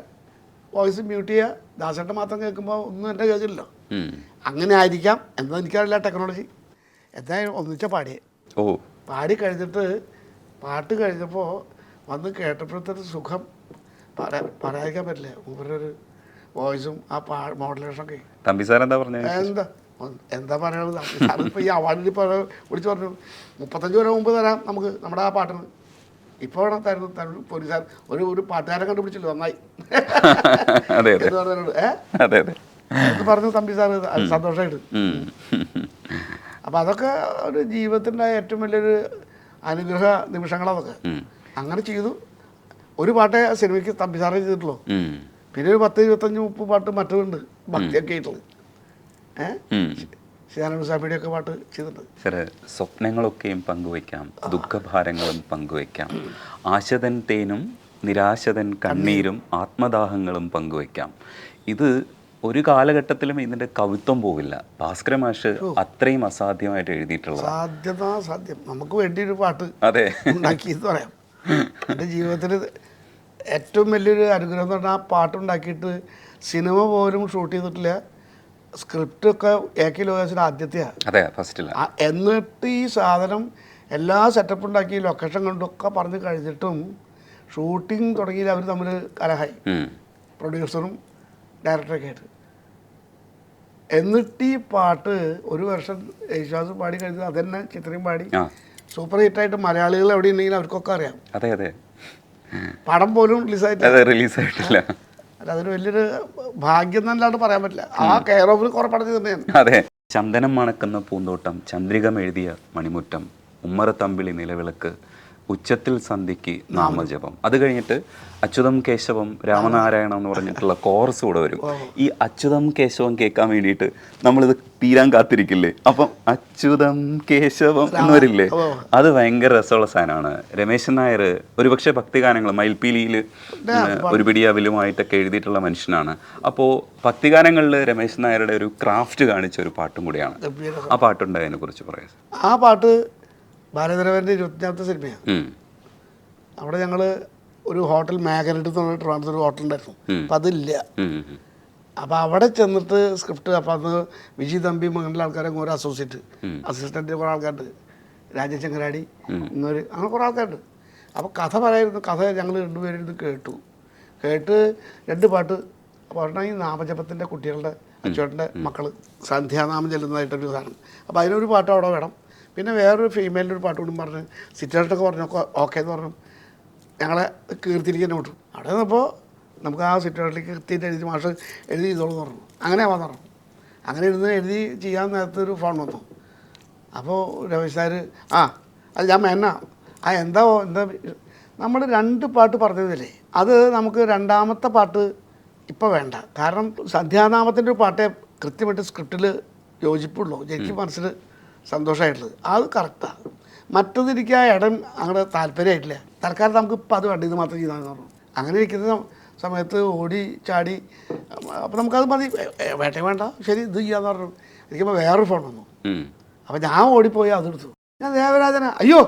വോയിസ് മ്യൂട്ട് ചെയ്യുക, ദാസേട്ടൻ മാത്രം കേൾക്കുമ്പോൾ ഒന്നും എൻ്റെ കേൾക്കില്ലല്ലോ. അങ്ങനെ ആയിരിക്കാം എന്താ എനിക്കറിയില്ല ടെക്നോളജി. എന്തായാലും ഒന്നിച്ചാൽ പാടിയേ. പാടി കഴിഞ്ഞിട്ട് പാട്ട് കഴിഞ്ഞപ്പോൾ വന്ന് കേട്ടപ്പോഴത്തെ സുഖം പറയാതിരിക്കാൻ പറ്റില്ല. മൂപ്പരൊരു വോയിസും ആ മോഡുലേഷനൊക്കെ. തമ്പി സാർ എന്താ പറഞ്ഞത്? എന്താ പറയുന്നത്, സാറിപ്പോൾ ഈ അവാർഡിൽ വിളിച്ച് പറഞ്ഞു 35 വരെ മുമ്പ് തരാം നമുക്ക് നമ്മുടെ ആ പാട്ടിന്. ഇപ്പോൾ വേണം തരുന്നു പോലീസുകാർ ഒരു പാട്ടുകാരെ കണ്ടുപിടിച്ചില്ല നന്നായി എന്ന് പറഞ്ഞു തമ്പി സാറ് സന്തോഷമായിട്ട്. അപ്പം അതൊക്കെ ഒരു ജീവിതത്തിൻ്റെ ഏറ്റവും വലിയൊരു അനുഗ്രഹ നിമിഷങ്ങളതൊക്കെ. അങ്ങനെ ചെയ്തു. ഒരു പാട്ടേ സിനിമയ്ക്ക് തമ്പി സാറേ ചെയ്തിട്ടുള്ളൂ. പിന്നെ ഒരു 10, 25, 30 പാട്ട് മറ്റതുണ്ട് ഭക്തിയൊക്കെ ആയിട്ടുള്ളത്. ശിവാനന്ദസ്വാമിയുടെ ഒക്കെ പാട്ട് ചെയ്തിട്ടുണ്ട്. സാറ് സ്വപ്നങ്ങളൊക്കെയും പങ്കുവയ്ക്കാം, ദുഃഖഭാരങ്ങളും പങ്കുവയ്ക്കാം, ആശതൻ തേനും നിരാശതൻ കണ്ണീരും ആത്മദാഹങ്ങളും പങ്കുവയ്ക്കാം. ഇത് ഒരു കാലഘട്ടത്തിലും ഇതിൻ്റെ കവിത്വം പോവില്ല. ഭാസ്കര മാഷ് അത്രയും അസാധ്യമായിട്ട് എഴുതിയിട്ടുള്ളത്. സാധ്യം നമുക്ക് വേണ്ടി ഒരു പാട്ട് ഉണ്ടാക്കിയെന്ന് പറയാം. എൻ്റെ ജീവിതത്തിൽ ഏറ്റവും വലിയൊരു അനുഗ്രഹം എന്ന് പറഞ്ഞാൽ ആ പാട്ടുണ്ടാക്കിയിട്ട് സിനിമ പോലും ഷൂട്ട് ചെയ്തിട്ടില്ല. സ്ക്രിപ്റ്റൊക്കെ AK ലോകേഷിൻ്റെ ആദ്യത്തെയാണ്. എന്നിട്ട് ഈ സാധനം എല്ലാ സെറ്റപ്പ് ഉണ്ടാക്കി ലൊക്കേഷൻ കണ്ടൊക്കെ പറഞ്ഞ് കഴിഞ്ഞിട്ടും ഷൂട്ടിങ് തുടങ്ങിയിൽ അവർ തമ്മിൽ കലഹായി, പ്രൊഡ്യൂസറും ഡയറക്ടറൊക്കെ ആയിട്ട്. എന്നിട്ട് ഈ പാട്ട് ഒരു വർഷം യേശുദാസ് പാടി കഴിഞ്ഞത് അതന്നെ ചിത്രയും പാടി സൂപ്പർ ഹിറ്റായിട്ട് മലയാളികൾ എവിടെ ഉണ്ടെങ്കിലും അവർക്കൊക്കെ അറിയാം. പടം പോലും റിലീസായിട്ടില്ല. അല്ല, അതൊരു വലിയൊരു ഭാഗ്യം എന്നല്ലാണ്ട് പറയാൻ പറ്റില്ല. ആ കെയർ ഓഫിൽ കുറെ പടം തന്നെയാണ്. അതെ. ചന്ദനം മണക്കുന്ന പൂന്തോട്ടം, ചന്ദ്രികം എഴുതിയ മണിമുറ്റം, ഉമ്മറത്തമ്പിളി നിലവിളക്ക്, ഉച്ചത്തിൽ സന്ധ്യയ്ക്ക് നാമജപം, അത് കഴിഞ്ഞിട്ട് അച്യുതം കേശവം രാമനാരായണം എന്ന് പറഞ്ഞിട്ടുള്ള കോറസ് കൂടെ വരും. ഈ അച്യുതം കേശവം കേൾക്കാൻ വേണ്ടിയിട്ട് നമ്മളിത് തീരാൻ കാത്തിരിക്കില്ലേ? അപ്പം അച്യുതം കേശവം എന്ന് വരില്ലേ? അത് ഭയങ്കര രസമുള്ള സാധനമാണ്. രമേശൻ നായർ ഒരുപക്ഷെ ഭക്തിഗാനങ്ങൾ മയിൽപ്പീലിയിൽ ഒരു പിടിയാവിലുമായിട്ടൊക്കെ എഴുതിയിട്ടുള്ള മനുഷ്യനാണ്. അപ്പോൾ ഭക്തിഗാനങ്ങളിൽ രമേശൻ നായരുടെ ഒരു ക്രാഫ്റ്റ് കാണിച്ച ഒരു പാട്ടും കൂടിയാണ്. ആ പാട്ടുണ്ടായതിനെ കുറിച്ച് പറയാം. ആ പാട്ട് ബാലചന്ദ്രൻ്റെ 25ാമത്തെ സിനിമയാണ്. അവിടെ ഞങ്ങൾ ഒരു ഹോട്ടൽ മാഗ്നറ്റ് എന്ന് പറഞ്ഞിട്ട് ട്രിവാൻഡ്രത്ത് ഒരു ഹോട്ടലുണ്ടായിരുന്നു. അപ്പം അതില്ല. അപ്പോൾ അവിടെ ചെന്നിട്ട് സ്ക്രിപ്റ്റ്, അപ്പോൾ അന്ന് വിജയ് തമ്പി അങ്ങനെയുള്ള ആൾക്കാരെ ഒരു അസിസ്റ്റൻറ്റ് കുറേ ആൾക്കാരുണ്ട്, രാജേഷ് ചങ്ങരാടി ഇന്നൊരു അങ്ങനെ കുറേ ആൾക്കാരുണ്ട്. അപ്പോൾ കഥ പറയായിരുന്നു. കഥ ഞങ്ങൾ രണ്ടുപേരും കേട്ട് 2 പാട്ട്. അപ്പോൾ ഒരെണ്ണം ഈ നാമജപത്തിൻ്റെ കുട്ടികളുടെ അച്ചുവേട്ടൻ്റെ മക്കൾ സന്ധ്യാനാമം ചെല്ലുന്നതായിട്ടൊരു സാധനം. അപ്പോൾ അതിനൊരു പാട്ട് അവിടെ വേണം. പിന്നെ വേറൊരു ഫീമെയിലിൻ്റെ ഒരു പാട്ട് കൂടി പറഞ്ഞ് സിറ്റുവേഷനൊക്കെ പറഞ്ഞു ഓക്കെ എന്ന് പറഞ്ഞു ഞങ്ങളെ കീർത്തിരിക്കാൻ വിട്ടു. അവിടെ നിന്നപ്പോൾ നമുക്ക് ആ സിറ്റുവേഷനിലേക്ക് കൃത്യമായിട്ട് എഴുതി മാഷ് എഴുതി ചെയ്തോളൂ എന്ന് പറഞ്ഞു. അങ്ങനെ വന്നു പറഞ്ഞു. അങ്ങനെ എഴുതി ചെയ്യാൻ നേരത്തെ ഒരു ഫോൺ വന്നു. അപ്പോൾ രമേശ് സാർ അത് ഞാൻ എന്താ നമ്മൾ 2 പാട്ട് പറഞ്ഞതില്ലേ, അത് നമുക്ക് 2ാമത്തെ പാട്ട് ഇപ്പോൾ വേണ്ട. കാരണം സന്ധ്യാനാമത്തിൻ്റെ ഒരു പാട്ടേ കൃത്യമായിട്ട് സ്ക്രിപ്റ്റിൽ യോജിപ്പുള്ളൂ, എനിക്ക് മനസ്സിൽ സന്തോഷമായിട്ടുള്ളത്. അത് കറക്റ്റാണ്. മറ്റത് എനിക്ക് ആ ഇടം അങ്ങനെ താല്പര്യമായിട്ടില്ല. തൽക്കാലം നമുക്ക് ഇപ്പം അത് വേണ്ട, ഇത് മാത്രം ചെയ്താൽ പറഞ്ഞു. അങ്ങനെ ഇരിക്കുന്ന സമയത്ത് ഓടി ചാടി അപ്പോൾ നമുക്കത് മതി, വേണ്ട ശരി ഇത് ചെയ്യാന്ന് പറഞ്ഞു. എനിക്കിപ്പോൾ വേറൊരു ഫോൺ വന്നു. അപ്പം ഞാൻ ഓടിപ്പോയി അതെടുത്തു. ഞാൻ ദേവരാജന അയ്യോ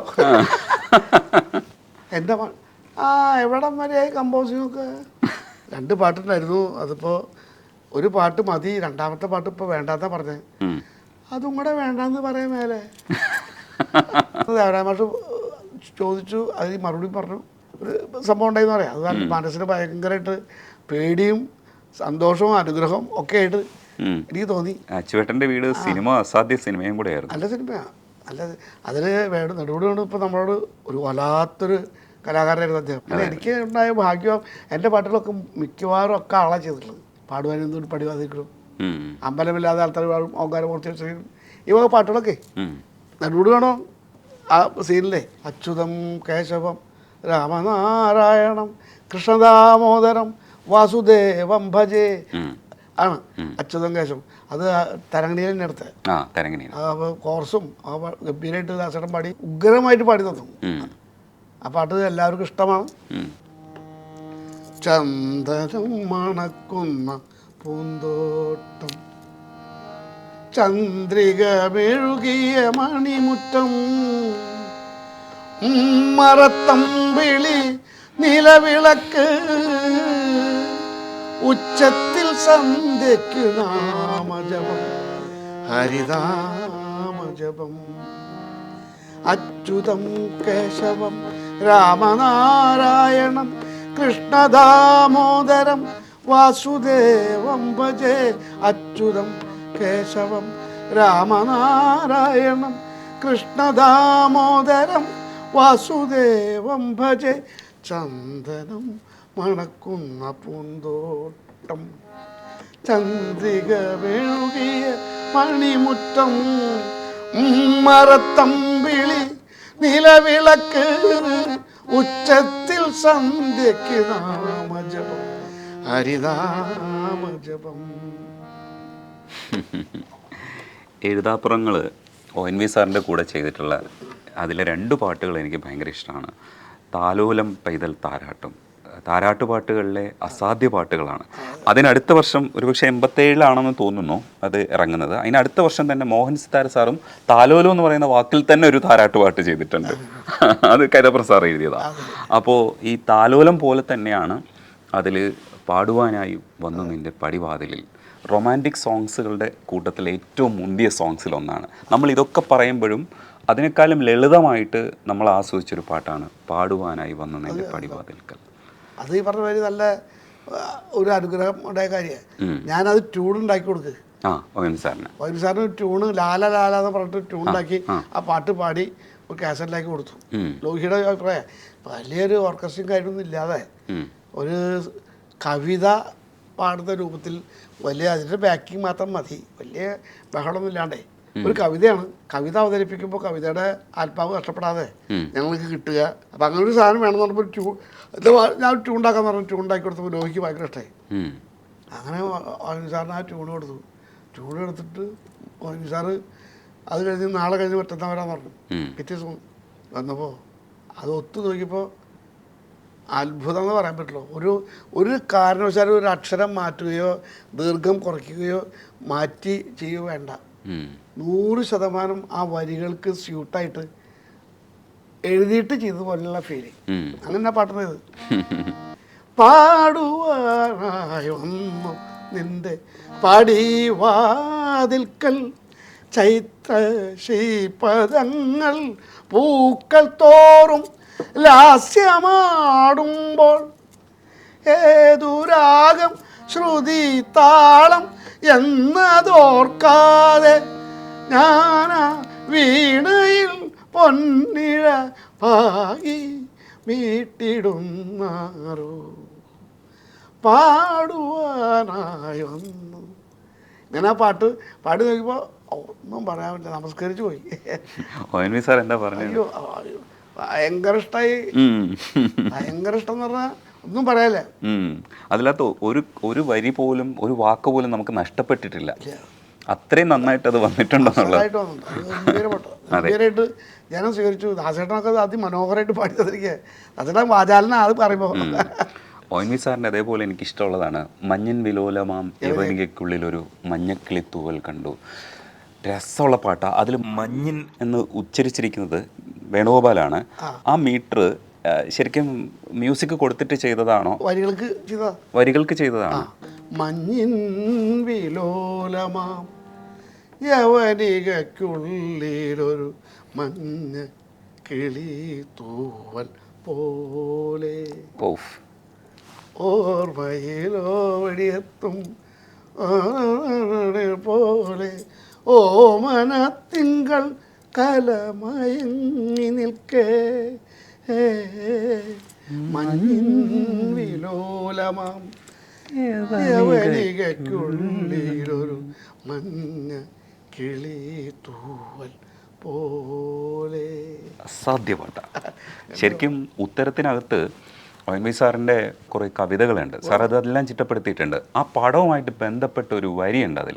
എന്താ എവിടം വരെയായി കമ്പോസിങ്ങൊക്കെ. 2 പാട്ടുണ്ടായിരുന്നു. അതിപ്പോൾ ഒരു പാട്ട് മതി, 2ാമത്തെ പാട്ട് ഇപ്പോൾ വേണ്ടാന്നാ പറഞ്ഞത്. അതും കൂടെ വേണ്ടെന്ന് പറയാൻ മേലെ ദേവരാമാഷ് ചോദിച്ചു, അത് മറുപടി പറഞ്ഞു. ഒരു സംഭവം ഉണ്ടായിന്ന് പറയാം. അത് മനസ്സിന് ഭയങ്കരമായിട്ട് പേടിയും സന്തോഷവും അനുഗ്രഹവും ഒക്കെ ആയിട്ട് എനിക്ക് തോന്നി. അച്ചുവേട്ടൻ്റെ വീട് സിനിമ അസാധ്യ സിനിമയും കൂടെ ആയിരുന്നു. നല്ല സിനിമയാണ്. അതിന് വേണം നെടുപടി കൊണ്ട് ഇപ്പോൾ നമ്മളോട് ഒരു വല്ലാത്തൊരു കലാകാരനായിരുന്നു അദ്ദേഹം. പിന്നെ എനിക്ക് ഉണ്ടായ ഭാഗ്യം എൻ്റെ പാട്ടുകളൊക്കെ മിക്കവാറും ഒക്കെ ആളാണ് ചെയ്തിട്ടുള്ളത്. പാടുവാനും പടിവാതിരിക്കണം, അമ്പലമില്ലാതെ ആൾക്കാർ പാടും, ഓങ്കാരമൂർത്തി ഈ വക പാട്ടുകളൊക്കെ നെടുപടി വേണോ ആ സീനിലെ അച്യുതം കേശവം രാമനാരായണം കൃഷ്ണദാമോദരം വാസുദേവം ഭജേ ആണ് അച്യുതം കേശം. അത് തരങ്ങണിയിൽ തന്നെ എടുത്തത്. ആ തരങ്ങണി. അപ്പോൾ കോർസും ഗംഭീരമായിട്ട് ദാസേട്ടൻ പാടി ഉഗ്രമായിട്ട് പാടി തന്നു. ആ പാട്ട് എല്ലാവർക്കും ഇഷ്ടമാണ്. ചന്ദനം മണക്കുന്ന പൂന്തോട്ടം, ചന്ദ്രിക മെഴുകിയ മണിമുറ്റം, മറത്തമ്പിളി നിലവിളക്ക്, ഉച്ചത്തിൽ സന്ധ്യയ്ക്ക് നാമജപം, ഹരിനാമജപം, അച്യുതം കേശവം രാമനാരായണം കൃഷ്ണദാമോദരം വാസുദേവം ഭജേ. അച്യുതം കേശവം രാമനാരായണം കൃഷ്ണദാമോദരം വാസുദേവം ഭജേ. ചന്ദനം മണക്കുന്ന പൂന്തോട്ടം, ചന്ദ്രിക മെഴുകിയ മണിമുറ്റം, മറത്തമ്പിളി നിലവിളക്ക്, ഉച്ചത്തിൽ സന്ധ്യയ്ക്ക് നാമജപം, ഹരിനാമജപം. എഴുതാപ്പുറങ്ങൾ ONV സാറിൻ്റെ കൂടെ ചെയ്തിട്ടുള്ള അതിലെ 2 പാട്ടുകൾ എനിക്ക് ഭയങ്കര ഇഷ്ടമാണ്. താലോലം പൈതൽ താരാട്ടും. താരാട്ടുപാട്ടുകളിലെ അസാധ്യ പാട്ടുകളാണ്. അതിനടുത്ത വർഷം ഒരുപക്ഷെ 87 തോന്നുന്നു അത് ഇറങ്ങുന്നത്. അതിനടുത്ത വർഷം തന്നെ മോഹൻ സിത്താര സാറും താലോലം എന്ന് പറയുന്ന വാക്കിൽ തന്നെ ഒരു താരാട്ടുപാട്ട് ചെയ്തിട്ടുണ്ട്. അത് കൈതപ്രം സാർ എഴുതിയതാണ്. അപ്പോൾ ഈ താലോലം പോലെ തന്നെയാണ് അതിൽ പാടുവാനായി വന്നു നിൻ്റെ പടിവാതിലിൽ. റൊമാൻറ്റിക് സോങ്സുകളുടെ കൂട്ടത്തിൽ ഏറ്റവും മുന്തിയ സോങ്സിലൊന്നാണ്. നമ്മൾ ഇതൊക്കെ പറയുമ്പോഴും അതിനേക്കാളും ലളിതമായിട്ട് നമ്മൾ ആസ്വദിച്ചൊരു പാട്ടാണ് പാടുവാനായി വന്നു നിൻ്റെ പടിവാതിൽക്കൽ. അത് ഈ പറഞ്ഞ മാതിരി നല്ല ഒരു അനുഗ്രഹം ഉണ്ടായ കാര്യമാണ്. ഞാനത് ട്യൂൺ ഉണ്ടാക്കി കൊടുക്കുക. ONV സാറിന് ട്യൂണ് ലാല ലാല എന്ന് പറഞ്ഞിട്ട് ട്യൂൺ ഉണ്ടാക്കി ആ പാട്ട് പാടി ഒരു കാസറ്റിലാക്കി കൊടുത്തു. ലോഹിയുടെ അഭിപ്രായം വലിയൊരു ഓർക്കസ്ട്രയും കാര്യമൊന്നും ഇല്ലാതെ ഒരു കവിത പാടുന്ന രൂപത്തിൽ വലിയ അതിൻ്റെ ബാക്കിങ് മാത്രം മതി, വലിയ ബഹളമൊന്നും ഇല്ലാണ്ടേ ഒരു കവിതയാണ്. കവിത അവതരിപ്പിക്കുമ്പോൾ കവിതയുടെ ആത്മാവ് കഷ്ടപ്പെടാതെ ഞങ്ങൾക്ക് കിട്ടുക. അപ്പം അങ്ങനെ ഒരു സാധനം വേണമെന്ന് പറഞ്ഞപ്പോൾ ഞാൻ ട്യൂൺ ഉണ്ടാക്കാന്ന് പറഞ്ഞു. ട്യൂൺ ഉണ്ടാക്കി കൊടുത്തപ്പോൾ ലോഹിക്ക് ഭയങ്കര ഇഷ്ടമായി. അങ്ങനെ ONV സാറിന് ആ ട്യൂൺ കൊടുത്തു. ട്യൂൺ എടുത്തിട്ട് ONV സാറ് അത് കഴിഞ്ഞ് നാളെ കഴിഞ്ഞ് മറ്റന്നാൾ വരാമെന്ന് പറഞ്ഞു. പിറ്റേ ദിവസം വന്നപ്പോൾ അത് ഒത്തു നോക്കിയപ്പോൾ അത്ഭുതം എന്ന് പറയാൻ പറ്റുള്ളൂ. ഒരു കാരണവശാലും ഒരു അക്ഷരം മാറ്റുകയോ ദീർഘം കുറയ്ക്കുകയോ മാറ്റി ചെയ്യുകയോ വേണ്ട. 100% ആ വരികൾക്ക് സ്യൂട്ടായിട്ട് എഴുതിയിട്ട് ചെയ്തതുപോലെയുള്ള ഫീലിംഗ്. അങ്ങനെ പാട്ട് ചെയ്ത് പാടുവാനായി വന്നു നിന്റെ പടിവാതിൽക്കൽ, ചൈത്ര ശ്രീപദങ്ങൾ പൂക്കൾ തോറും ലാസ്യമാടുമ്പോൾ, ഏതുരാഗം ശ്രുതി താളം എന്നതോർക്കാതെ ഞാനാ വീണയിൽ പൊന്നിഴ പാകി മീട്ടിടുന്നാരോ പാടുവാനായി വന്നു. ഇങ്ങനെ ആ പാട്ട് പാടി നോക്കിയപ്പോൾ ഒന്നും പറയാൻ പറ്റില്ല, നമസ്കരിച്ചു പോയി. ONV സാർ എന്താ പറഞ്ഞു? അയ്യോ ഭയങ്കര ഇഷ്ടമായി. ഭയങ്കര ഇഷ്ടം എന്ന് പറഞ്ഞാൽ ഒന്നും പറയാല്ലേ. അതിനകത്ത് ഒരു വരി പോലും ഒരു വാക്ക് പോലും നമുക്ക് നഷ്ടപ്പെട്ടിട്ടില്ല. അത്രയും നന്നായിട്ട് അത് വന്നിട്ടുണ്ടെന്നുള്ളത് ഗംഭീരമായിട്ട് ജനം സ്വീകരിച്ചു. ദാസേട്ടനൊക്കെ അതിമനോഹരമായിട്ട് പാടി തന്നിരിക്കുക. ദാസേട്ടൻ വാചാലന അത് പറയുമ്പോൾ ONV സാറിൻ്റെ അതേപോലെ എനിക്കിഷ്ടമുള്ളതാണ് മഞ്ഞൻ വിലോലമാം യവനികയ്ക്കുള്ളിലൊരു മഞ്ഞക്കിളി തൂവൽ കണ്ടു. രസമുള്ള പാട്ടാണ്. അതിൽ മഞ്ഞിൻ എന്ന് ഉച്ചരിച്ചിരിക്കുന്നത് വേണുഗോപാലാണ്. ആ മീറ്റർ ശരിക്കും മ്യൂസിക് കൊടുത്തിട്ട് ചെയ്തതാണോ? വരികൾക്ക് ചെയ്തതാണ്. മഞ്ഞിൻ വിലോലമാം യവനികയ്ക്കുള്ളിലൊരു മഞ്ഞ കിളി തൂവൽ പോലെ, ഓർമ്മയിലോ വെടിയെത്തും പോലെ, ഓമനത്തിങ്കൾ കലമയങ്ങി നിൽക്കേ, മഞ്ഞിൻ വിലോലമാം യവനികയ്ക്കുള്ളിലൊരു മഞ്ഞ കിളി തൂവൽ പോലെ. അസാധ്യ പാട്ടാ. ശരിക്കും ഉത്തരത്തിനകത്ത് ONV സാറിൻ്റെ കുറേ കവിതകളുണ്ട്. സാർ അതെല്ലാം ചിട്ടപ്പെടുത്തിയിട്ടുണ്ട്. ആ പടവുമായിട്ട് ബന്ധപ്പെട്ട ഒരു വരിയുണ്ട് അതിൽ.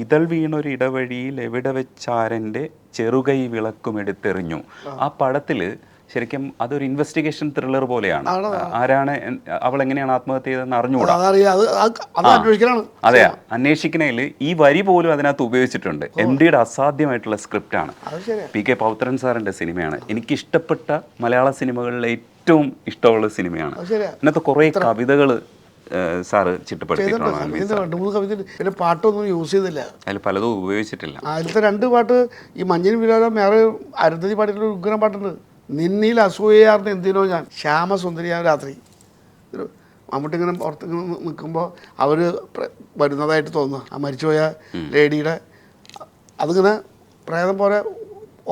ഇതൾ വീണൊരു ഇടവഴിയിൽ എവിടെ വെച്ചാരൻ്റെ ചെറുകൈ വിളക്കുമെടുത്തെറിഞ്ഞു. ആ പടത്തിൽ ശരിക്കും അതൊരു ഇൻവെസ്റ്റിഗേഷൻ ത്രില്ലർ പോലെയാണ്. ആരാണ് അവൾ എങ്ങനെയാണ് ആത്മഹത്യ ചെയ്തതെന്ന് അറിഞ്ഞുകൂടാ. അതെ, അന്വേഷിക്കണേൽ ഈ വരി പോലും അതിനകത്ത് ഉപയോഗിച്ചിട്ടുണ്ട്. MDയുടെ അസാധ്യമായിട്ടുള്ള സ്ക്രിപ്റ്റാണ്. PK പൗത്രൻ സാറിൻ്റെ സിനിമയാണ്. എനിക്കിഷ്ടപ്പെട്ട മലയാള സിനിമകളിലെ ഏറ്റവും ഇഷ്ടമുള്ള സിനിമയാണ്. അതിനകത്ത് കുറേ കവിതകൾ സാറ് ചിട്ടപ്പെടുത്തിയിട്ടുണ്ട്. പിന്നെ പാട്ടൊന്നും യൂസ് ചെയ്തില്ല, അതിൽ പലതും ഉപയോഗിച്ചിട്ടില്ല. അതിലത്തെ 2 പാട്ട് ഈ മഞ്ഞിന് വിലാരം വേറെ അരുന്ധതി പാട്ടിലുള്ള ഉഗ്രം പാട്ടുണ്ട്. നിന്നിൽ അസൂയാർന്ന് എന്തിനോ ഞാൻ ശ്യാമസുന്ദരിയായ രാത്രി. മമ്മൂട്ടി ഇങ്ങനെ പുറത്ത് നിൽക്കുമ്പോൾ അവർ വരുന്നതായിട്ട് തോന്നുക, ആ മരിച്ചുപോയ ലേഡിയുടെ അതിങ്ങനെ പ്രേതം പോലെ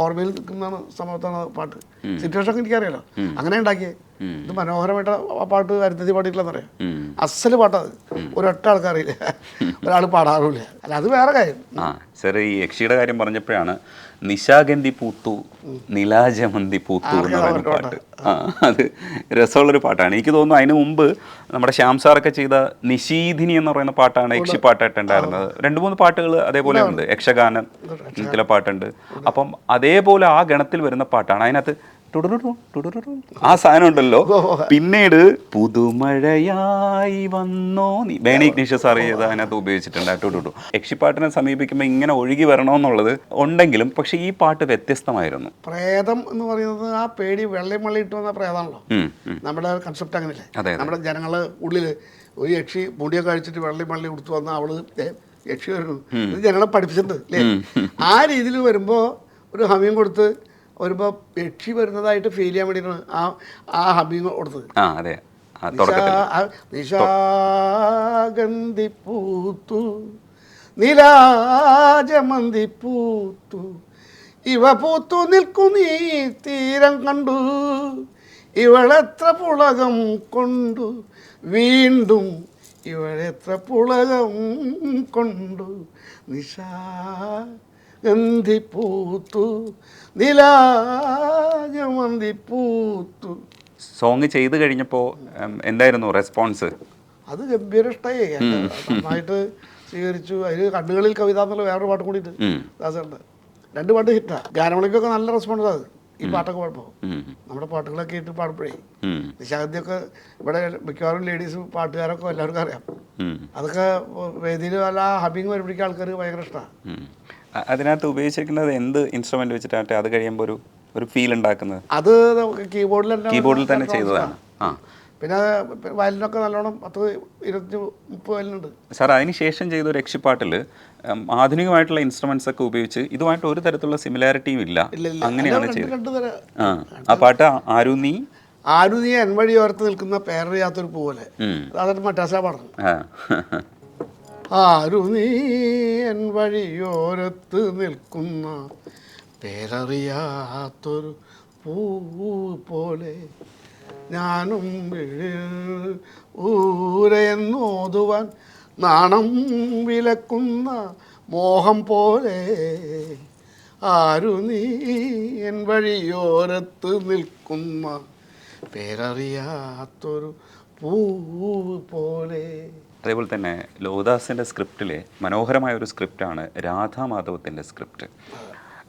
ഓർമ്മയിൽ നിൽക്കുന്നതാണ് സമയത്താണ് പാട്ട്. സിറ്റുവേഷൻ ഒക്കെ എനിക്കറിയാലോ, അങ്ങനെ ഉണ്ടാക്കിയേ. ഇത് മനോഹരമായിട്ട് ആ പാട്ട് അരുന്ധതി പാടിയിട്ടില്ലെന്നറിയാം. അസല് പാട്ടത്, ഒരൊറ്റ ആൾക്കറിയില്ല, ഒരാൾ പാടാറുമില്ല. അല്ല, അത് വേറെ കാര്യം. സാർ ഈ യക്ഷിയുടെ കാര്യം പറഞ്ഞപ്പോഴാണ് നിശാഗന്ധി പൂത്തു നിലാജമന്തി പൂത്തു എന്ന് പറയുന്ന പാട്ട്. അത് രസമുള്ളൊരു പാട്ടാണ്. എനിക്ക് തോന്നുന്നു അതിന് മുമ്പ് നമ്മുടെ ശ്യാം സാറൊക്കെ ചെയ്ത നിശീധിനി എന്ന് പറയുന്ന പാട്ടാണ് യക്ഷി പാട്ടായിട്ടുണ്ടായിരുന്നത്. 2-3 പാട്ടുകൾ അതേപോലെ ഉണ്ട്. യക്ഷഗാനം ചില പാട്ടുണ്ട്. അപ്പം അതേപോലെ ആ ഗണത്തിൽ വരുന്ന പാട്ടാണ്. അതിനകത്ത് ആ സാധനം ഉണ്ടല്ലോ. പിന്നീട് പുതുമഴയായി വന്നോ നീ ബേണി ഇഗ്നീഷ്യസ് സാർ ചെയ്ത് അതിനകത്ത് ഉപയോഗിച്ചിട്ടുണ്ട്. യക്ഷിപ്പാട്ടിനെ സമീപിക്കുമ്പോൾ ഇങ്ങനെ ഒഴുകി വരണമെന്നുള്ളത് ഉണ്ടെങ്കിലും പക്ഷെ ഈ പാട്ട് വ്യത്യസ്തമായിരുന്നു. പ്രേതം എന്ന് പറയുന്നത് ആ പേടി വെള്ളയും വെള്ളം ഇട്ട് വന്ന പ്രേതമാണല്ലോ. നമ്മുടെ കൺസെപ്റ്റ് അങ്ങനെയല്ലേ. നമ്മുടെ ജനങ്ങള് ഉള്ളിൽ ഒരു യക്ഷി മുടിയൊക്കെ കഴിച്ചിട്ട് വെള്ളയും വെള്ളം കൊടുത്തു വന്ന അവള് യക്ഷി വരുന്നു, ഇത് ജനങ്ങളെ പഠിപ്പിച്ചിട്ടുണ്ട് അല്ലേ. ആ രീതിയിൽ വരുമ്പോൾ ഒരു ഹമ്യം കൊടുത്ത് വരുമ്പോൾ യക്ഷി വരുന്നതായിട്ട് ഫീൽ ചെയ്യാൻ വേണ്ടിയിട്ടാണ് ആ ഹമ്മിങ് കൊടുത്തത്. നിശാഗന്ധി പൂത്തു നിലാജമന്തി പൂത്തു ഇവ പൂത്തു നിൽക്കു നീ തീരം കണ്ടു ഇവളെത്ര പുളകം കൊണ്ടു വീണ്ടും ഇവളെത്ര പുളകം കൊണ്ടു നിശാഗന്ധി പൂത്തു നിലാജമന്തി പൂത്തു. സോങ് ചെയ്ത് കഴിഞ്ഞപ്പോൾ എന്തായിരുന്നു റെസ്പോൺസ്? അത് ഗംഭീര ഇഷ്ടമായി, നന്നായിട്ട് സ്വീകരിച്ചു. അതിൽ കണ്ണുകളിൽ കവിത എന്നുള്ള വേറൊരു പാട്ട് കൂടിയിട്ട് ദാസുണ്ട്. 2 പാട്ട് ഹിറ്റാ. ഗാനമേളയ്ക്കൊക്കെ നല്ല റെസ്പോൺസ് അത് ഈ പാട്ടൊക്കെ പാടുമ്പോൾ. നമ്മുടെ പാട്ടുകളൊക്കെ ഇട്ട് പാടുമ്പോഴേ നിശാഗന്ധിയൊക്കെ ഇവിടെ മിക്കവാറും ലേഡീസ് പാട്ടുകാരൊക്കെ എല്ലാവർക്കും അറിയാം. അതൊക്കെ വേദിയിൽ വല്ല ഹബിങ് വരുമ്പോഴേക്കും ആൾക്കാർ ഭയങ്കര ഇഷ്ടമാണ്. അതിനകത്ത് ഉപയോഗിച്ചിരിക്കുന്നത് എന്ത് ഇൻസ്ട്രുമെന്റ് വെച്ചിട്ടാണ് അത് കഴിയുമ്പോൾ ഒരു ഫീൽ ഉണ്ടാക്കുന്നത്? അത് കീബോർഡിൽ തന്നെ ചെയ്തതാണ്. പിന്നെ വയലിനൊക്കെ നല്ലോണം 10-20-30 വയലിനുണ്ട്. സാർ അതിന് ശേഷം ചെയ്ത ഒരു യക്ഷിപ്പാട്ടിൽ ആധുനികമായിട്ടുള്ള ഇൻസ്ട്രുമെന്റ്സ് ഒക്കെ ഉപയോഗിച്ച് ഇതുമായിട്ട് ഒരു തരത്തിലുള്ള സിമിലാരിറ്റിയും ഇല്ല, അങ്ങനെയാണ് ചെയ്തത്. ആ പാട്ട് ആരുനീ എൻവഴി ഓർത്ത് നിൽക്കുന്ന പേരറിയാത്തൊരു പോലെ, അതാണ് മറ്റാസ പറഞ്ഞു. ആരുനീ എൻ വഴിയോരത്ത് നിൽക്കുന്ന പേരറിയാത്തൊരു പൂ പോലെ ഞാനും ഊരെന്നോതുവാൻ നാണം വിലക്കുന്ന മോഹം പോലെ ആരു നീ എൻ വഴിയോരത്ത് നിൽക്കുന്ന പേരറിയാത്തൊരു പൂ പോലെ. അതേപോലെ തന്നെ ലോകദാസിൻ്റെ സ്ക്രിപ്റ്റിലെ മനോഹരമായ ഒരു സ്ക്രിപ്റ്റാണ് രാധാമാധവത്തിൻ്റെ സ്ക്രിപ്റ്റ്.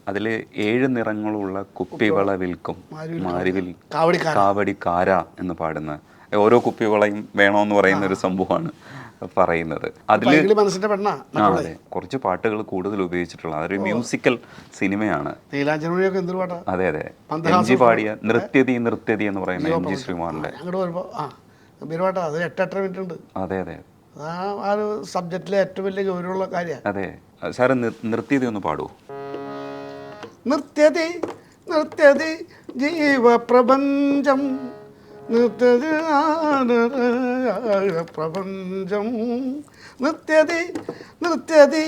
അതിൽ 7 നിറങ്ങളുള്ള കുപ്പിവള വിൽക്കും മാരിവിൽ കാവടിക്കാര എന്ന് പാടുന്ന ഓരോ കുപ്പിവളയും വേണമെന്ന് പറയുന്ന ഒരു സംഭവമാണ് പറയുന്നത്. അതിൽ അതെ കുറച്ച് പാട്ടുകൾ കൂടുതൽ ഉപയോഗിച്ചിട്ടുള്ള അതൊരു മ്യൂസിക്കൽ സിനിമയാണ്. അതെ അതെ, MG പാടിയ നൃത്യതി എന്ന് പറയുന്ന MG ശ്രീകുമാറിന്റെ. അതെ അതെ, ആ ഒരു സബ്ജക്റ്റിലെ ഏറ്റവും വലിയ ജോലിയുള്ള കാര്യമാണ്. അതെ സാറ് നൃത്യതി ഒന്ന് പാടുമോ? നൃത്യതി നൃത്യതി ജീവപ്രപഞ്ചം നൃത്യതി പ്രപഞ്ചം നൃത്യതി നൃത്യതി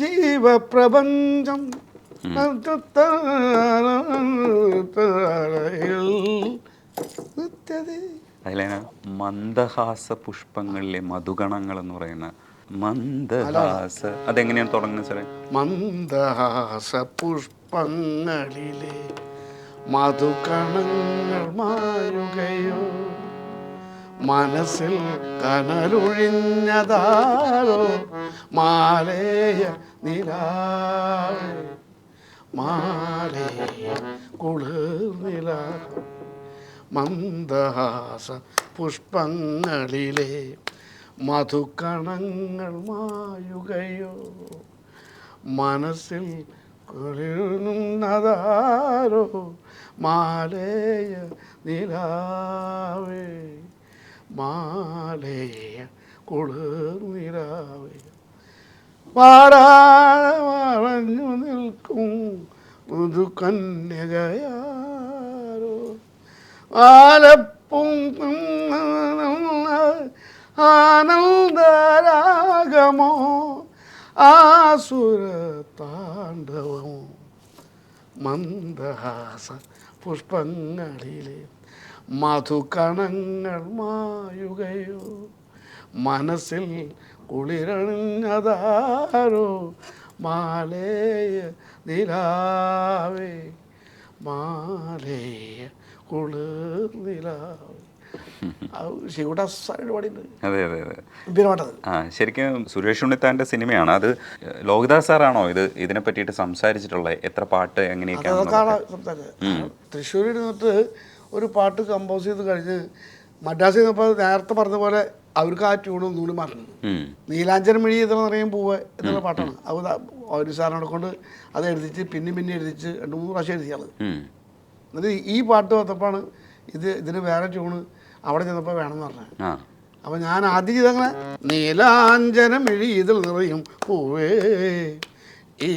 ജീവപ്രപഞ്ചം നൃത്യതി. അതിലാണ് മന്ദഹാസ പുഷ്പങ്ങളിലെ മധുഗണങ്ങൾ എന്ന് പറയുന്ന മന്ദഹാസ. അതെങ്ങനെയാണ് തുടങ്ങുന്നത് സാറേ? മന്ദഹാസ പുഷ്പങ്ങളിലെ മധുകണങ്ങൾ മായുകയോ മനസ്സിൽ കനലൊഴിഞ്ഞതാരോ മാലേയ നിലാവേ മാലേയ കുളിർനിലാവേ മന്ദഹാസ പുഷ്പങ്ങളിലെ മധുകണങ്ങൾ മായുകയോ മനസ്സിൽ കുളിർന്നതാരോ മാലേയ നിലാവേ മാലേയ കുളിർനിലാവേ പാടാതെ വളഞ്ഞു നിൽക്കും പുതുകന്യകയാരോ ആലപ്പും ആനന്ദരാഗമോ ആസുര താണ്ഡവമോ മന്ദഹാസ പുഷ്പങ്ങളിലെ മധുകണങ്ങൾ മായുകയോ മനസ്സിൽ കുളിരണിഞ്ഞതാരോ മാലേയ നിലാവേ മാലേയ കുളിർനിലാവേ ശിവദാസ് പാടിയിട്ടുണ്ട്. അതെ അതെ അതെ ഗംഭീരമായിട്ടത്. ആ ശരിക്കും സുരേഷ് ഉണ്ണിത്താൻ്റെ സിനിമയാണ് അത്. ലോഹിതാസ് സാറാണോ ഇതിനെ പറ്റിയിട്ട് സംസാരിച്ചിട്ടുള്ളത്? എത്ര പാട്ട് എങ്ങനെയൊക്കെയാണ് സംസാരിച്ചത്? തൃശ്ശൂരിൽ നിന്നിട്ട് ഒരു പാട്ട് കമ്പോസ് ചെയ്ത് കഴിഞ്ഞ് മദ്രാസിൽ നിന്നപ്പോൾ നേരത്തെ പറഞ്ഞ പോലെ അവർക്ക് ആ ട്യൂണും ഒന്നുകൂടി മാറ്റണം. നീലാഞ്ചന മിഴി ഇതെന്ന് പറയും പൂവ് എന്നുള്ള പാട്ടാണ്. അത് ഒരു സാറിനോട് കൊണ്ട് അത് എഴുതിച്ച് പിന്നെ എഴുതിച്ച് 2-3 പ്രാവശ്യം എഴുതിയാൾ. എന്നിട്ട് ഈ പാട്ട് വന്നപ്പോഴാണ് ഇതിന് വേറെ ട്യൂണ് അവിടെ ചെന്നപ്പോൾ വേണമെന്ന് പറഞ്ഞത്. അപ്പം ഞാൻ ആദ്യം ചെയ്തങ്ങനെ നീലാഞ്ചന മിഴി ഇതിൽ നിറയും പൂവേ ഈ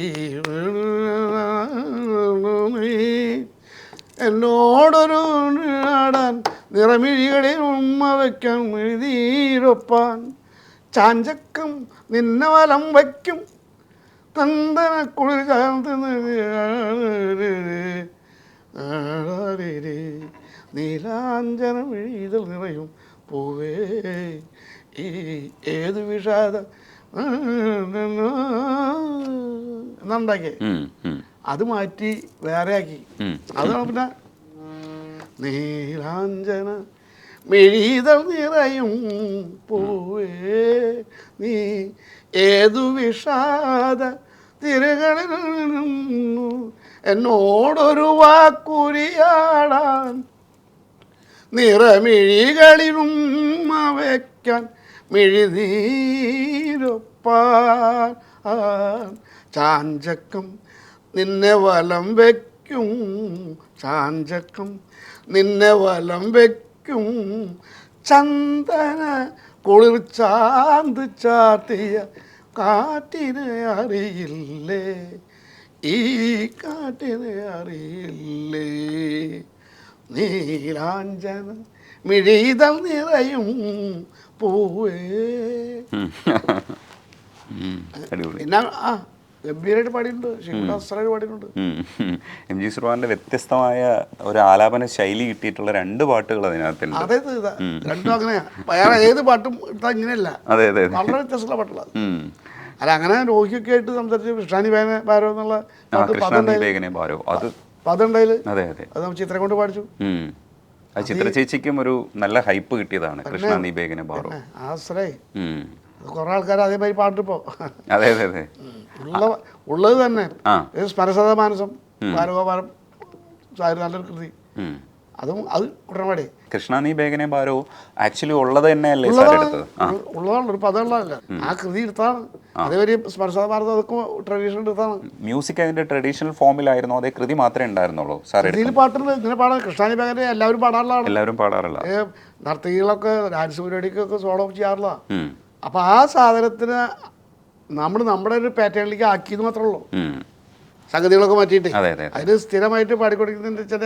എന്നോടൊരു നാടാൻ നിറമിഴികളിൽ ഉമ്മ വയ്ക്കാൻ മിഴുതീരൊപ്പാൻ ചാഞ്ചക്കം നിന്നെ വലം വയ്ക്കും തന്തന കുളിർ ചാർത്ത് നീലാഞ്ചന മിഴിതൽ നിറയും പൂവേ ഈ ഏത് വിഷാദ എന്നുണ്ടാക്കിയേ അത് മാറ്റി വേറെ ആക്കി. അതാണ് പിന്നെ നീലാഞ്ചന മിഴിതൽ നിറയും പൂവേ നീ ഏതു വിഷാദ തിരകളിൽ നിന്നു എന്നോടൊരു വാക്കുരിയാടാൻ നിറമിഴികളിലും വയ്ക്കാൻ മിഴിനീരൊപ്പാൻ ചാഞ്ചക്കം നിന്നെ വലം വയ്ക്കും ചാഞ്ചക്കം നിന്നെ വലം വയ്ക്കും ചന്ദന കുളിർ ചാന്ത് ചാത്തിയ കാറ്റിനെ അറിയില്ലേ ഈ കാറ്റിനെ അറിയില്ലേ നീലാഞ്ചന മിഴിതൽ നിറയും പൂവേ. പിന്നെ ഗംഭീരമായിട്ട് പാടിയിട്ടുണ്ട്. ശിവദാസ് പാടിയിട്ടുണ്ട്. എം ജി ശ്രീകുമാറിന്റെ വ്യത്യസ്തമായ ഒരു ആലാപന ശൈലി കിട്ടിയിട്ടുള്ള 2 പാട്ടുകൾ അതിനകത്തുണ്ട്. അതായത് രണ്ടും അങ്ങനെയാ. വേറെ ഏത് പാട്ടും ഇട്ടാ ഇങ്ങനെയല്ല. അതെ അതെ വളരെ വ്യത്യസ്തമുള്ള പാട്ടുള്ളത്. അല്ല അങ്ങനെ രോഗിയൊക്കെ ആയിട്ട് സംസാരിച്ച് കൃഷ്ണാനി ബാരോ എന്നുള്ള പാട്ടുണ്ടായില് അത് ചിത്രം കൊണ്ട് പാടിച്ചു. ചിത്ര ചേച്ചിക്കും ഒരു നല്ല ഹൈപ്പ് കിട്ടിയതാണ് കൃഷ്ണാനി ബേഗനെ ബാരോ. ആശ്രയ കുറെ ആൾക്കാർ അതേമാതിരി പാട്ടിപ്പോ. അതെ അതെ അതെ ഉള്ളത് തന്നെ സ്മരസദ മാനസം ബാലഗോപാലം നല്ലൊരു കൃതി. അതും അത് ഉടനപാടി കൃഷ്ണാനി ബേഗനെ ബാരോ ആക്ച്വലി ഉള്ളത് തന്നെയല്ലേ ഉള്ളതാണ്. ഒരു പദമുള്ളതല്ല. ആ കൃതി എടുത്താണ്. അതേമാതിരി സ്മരസദ ഭാരതം അതൊക്കെ ട്രഡീഷണൽ എടുത്താണ്. മ്യൂസിക് അതിന്റെ ട്രഡീഷണൽ ഫോമിലായിരുന്നു. അതേ കൃതി മാത്രമേ ഉണ്ടായിരുന്നുള്ളൂ. ഇതിൽ പാട്ടുണ്ട് ഇങ്ങനെ പാടാൻ. കൃഷ്ണാനി ബേഗനെ എല്ലാവരും പാടാറുള്ളതാണ്. എല്ലാവരും പാടാറില്ല. നർത്തകികളൊക്കെ ഡാൻസ് പരിപാടിക്കൊക്കെ സോളോ ചെയ്യാറില്ല. അപ്പൊ ആ സാധനത്തിന് നമ്മുടെ ഒരു പാറ്റേണിലേക്ക് ആക്കിയത് മാത്രമേ ഉള്ളൂ. സംഗതികളൊക്കെ മാറ്റിയിട്ട് അതിന് സ്ഥിരമായിട്ട് പാടിക്കൊടുക്കുന്നതിൻ്റെ ചില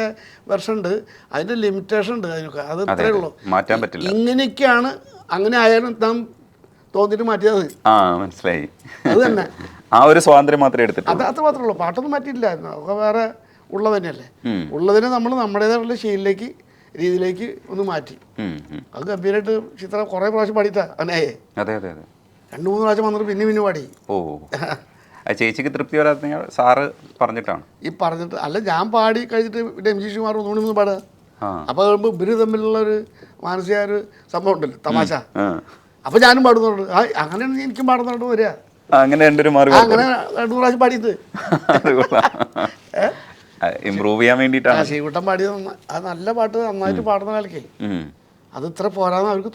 വെർഷൻ ഉണ്ട്. അതിന്റെ ലിമിറ്റേഷൻ ഉണ്ട്. അതിനൊക്കെ അത് ഇത്രയേ ഉള്ളൂ. മാറ്റാൻ പറ്റില്ല. ഇങ്ങനെയൊക്കെയാണ്. അങ്ങനെ ആയാലും നാം തോന്നിട്ട് മാറ്റിയത്. മനസ്സിലായി. അത് തന്നെ ആ ഒരു സ്വാതന്ത്ര്യം മാത്രമേ എടുത്തിട്ടുള്ളൂ. അത് മാത്രമേ ഉള്ളൂ. പാട്ടൊന്നും മാറ്റിയില്ലായിരുന്നു. ഒക്കെ വേറെ ഉള്ളത് തന്നെയല്ലേ. ഉള്ളതിനെ നമ്മൾ നമ്മുടേതായിട്ടുള്ള ശൈലിയിലേക്ക് രീതിയിലേക്ക് ഒന്ന് മാറ്റി. അത് ഗംഭീരമായിട്ട് ചിത്രം കുറേ പ്രാവശ്യം പാടിയിട്ടാ അനായേ. അതെ അതെ അതെ 2-3 പ്രാവശ്യം വന്നിട്ട് പിന്നെ പാടി. ഓ ചേച്ചിക്ക് തൃപ്തി വരാത്ത സാറ് പറഞ്ഞിട്ടാണ് ഈ പറഞ്ഞിട്ട്. അല്ല ഞാൻ പാടി കഴിഞ്ഞിട്ട് പിന്നെ എം ജി ശ്രീകുമാർ ഒന്നുകൂടി പാടുക. അപ്പോൾ ഇവര് തമ്മിലുള്ള ഒരു മാനസിക ഒരു സംഭവം ഉണ്ടല്ലോ, തമാശ. ആ. അപ്പോൾ ഞാനും പാടുന്നുണ്ട്. അങ്ങനെയാണ് എനിക്കും പാടുന്നുണ്ട് വരിക. അങ്ങനെ രണ്ടൊരു മാറി അങ്ങനെ 2 പ്രാവശ്യം പാടിയത്. ഇമ്പ്രൂവ് ചെയ്യാൻ വേണ്ടിയിട്ടാണ്. ശിവട്ടം പാടിയത് അത് നല്ല പാട്ട്, നന്നായിട്ട് പാടുന്ന കാലക്കേ അത് ഇത്ര പോരാന്ന് അവർക്ക്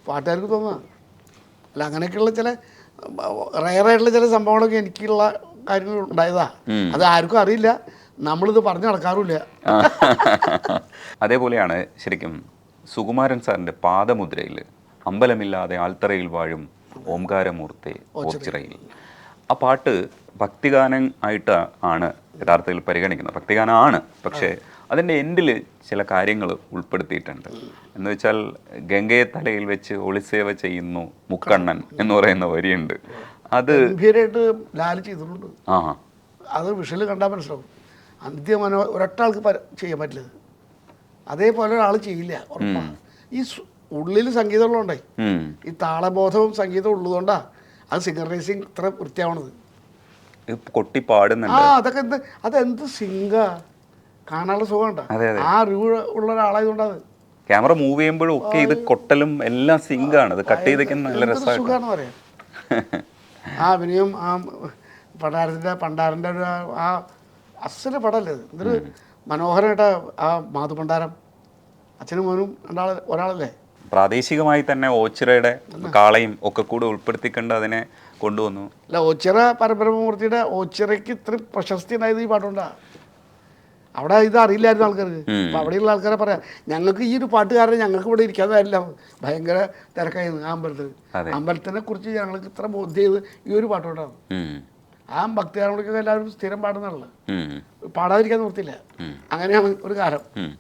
പാട്ടുകാർക്ക് തോന്നുക. അല്ല, അങ്ങനെയൊക്കെയുള്ള ചില റയറായിട്ടുള്ള ചില സംഭവങ്ങളൊക്കെ എനിക്കുള്ള കാര്യങ്ങൾ ഉണ്ടായതാ. അത് ആർക്കും അറിയില്ല, നമ്മളിത് പറഞ്ഞു നടക്കാറുമില്ല. അതേപോലെയാണ് ശരിക്കും സുകുമാരൻ സാറിൻ്റെ പാദമുദ്രയിൽ അമ്പലമില്ലാതെ ആൽത്തറയിൽ വാഴും ഓംകാരമൂർത്തി ഓച്ചിറയിൽ. ആ പാട്ട് ഭക്തിഗാനം ആയിട്ട് ആണ് യഥാർത്ഥത്തിൽ പരിഗണിക്കുന്നത്. ഭക്തിഗാനമാണ്, പക്ഷേ അതിൻ്റെ എൻഡിൽ ചില കാര്യങ്ങൾ ഉൾപ്പെടുത്തിയിട്ടുണ്ട്. എന്ന് വെച്ചാൽ ഗംഗയെ തലയിൽ വെച്ച് ഒളിസേവ ചെയ്യുന്നു മുക്കണ്ണൻ എന്ന് പറയുന്ന വരിയുണ്ട്. അത് ഗംഭീരമായിട്ട് ലാൽ ചെയ്തിട്ടുണ്ട്. ആ, അത് വിഷയിൽ കണ്ടാൽ മനസ്സിലാവും. അന്ത്യമനോ ഒരൊട്ടാൾക്ക് ചെയ്യാൻ പറ്റില്ലത്. അതേപോലെ ഒരാൾ ചെയ്യില്ല, ഉറപ്പാണ്. ഈ ഉള്ളിൽ സംഗീതമുള്ളതുകൊണ്ടേ, ഈ താളബോധവും സംഗീതവും ഉള്ളതുകൊണ്ടാണ് അത് സിംഗറൈസിങ് ഇത്ര വൃത്തിയാവണത്. കൊട്ടി പാടുന്നുണ്ട്. അതൊക്കെ അതെന്ത് സിംഗ കാണാനുള്ള സുഖമുണ്ടോ. ആ അറിവ് ഉള്ള ഒരാളായതുകൊണ്ടത്. ക്യാമറ മൂവ് ചെയ്യുമ്പോഴും ഒക്കെ ഇത് കൊട്ടലും എല്ലാം സിങ്കാണ്. അത് കട്ട് ചെയ്തൊക്കെ നല്ല രസമാണ്. സുഖമാണെന്ന് പറയാം. ആ അഭിനയം, ആ പണ്ടാരൻ്റെ ഒരു ആ അസല് പടമല്ലേ ഇത്. എന്തൊരു മനോഹരമായിട്ട് ആ മാധുപണ്ടാരം, അച്ഛനും മോനും ഒരാളല്ലേ. പ്രാദേശികമായി തന്നെ ഓച്ചിറയുടെ കാളയും ഒക്കെ കൂടെ ഉൾപ്പെടുത്തിക്കൊണ്ട് അതിനെ കൊണ്ടുവന്നു. അല്ല, ഓച്ചിറ പരബ്രഹ്മമൂർത്തിയുടെ ഓച്ചിറയ്ക്ക് ഇത്ര പ്രശസ്തി ഉണ്ടായത് ഈ പാട്ടുകൊണ്ടാണ്. അവിടെ ഇത് അറിയില്ലായിരുന്നു ആൾക്കാർക്ക്. അപ്പം അവിടെയുള്ള ആൾക്കാരെ പറയാം, ഞങ്ങൾക്ക് ഈ ഒരു പാട്ടുകാരനെ ഞങ്ങൾക്ക് ഇവിടെ ഇരിക്കാതെ അല്ല, ഭയങ്കര തിരക്കായിരുന്നു ആ അമ്പലത്തിൽ. അമ്പലത്തിനെ കുറിച്ച് ഞങ്ങൾക്ക് ഇത്ര ബോധ്യം ചെയ്ത് ഈ ഒരു പാട്ടുകൊണ്ടാണ്. ആ ഭക്തിഗാനങ്ങളൊക്കെ എല്ലാവരും സ്ഥിരം പാടുന്നുള്ളത്, പാടാതിരിക്കാൻ നിർത്തില്ല. അങ്ങനെയാണ് ഒരു കാലം.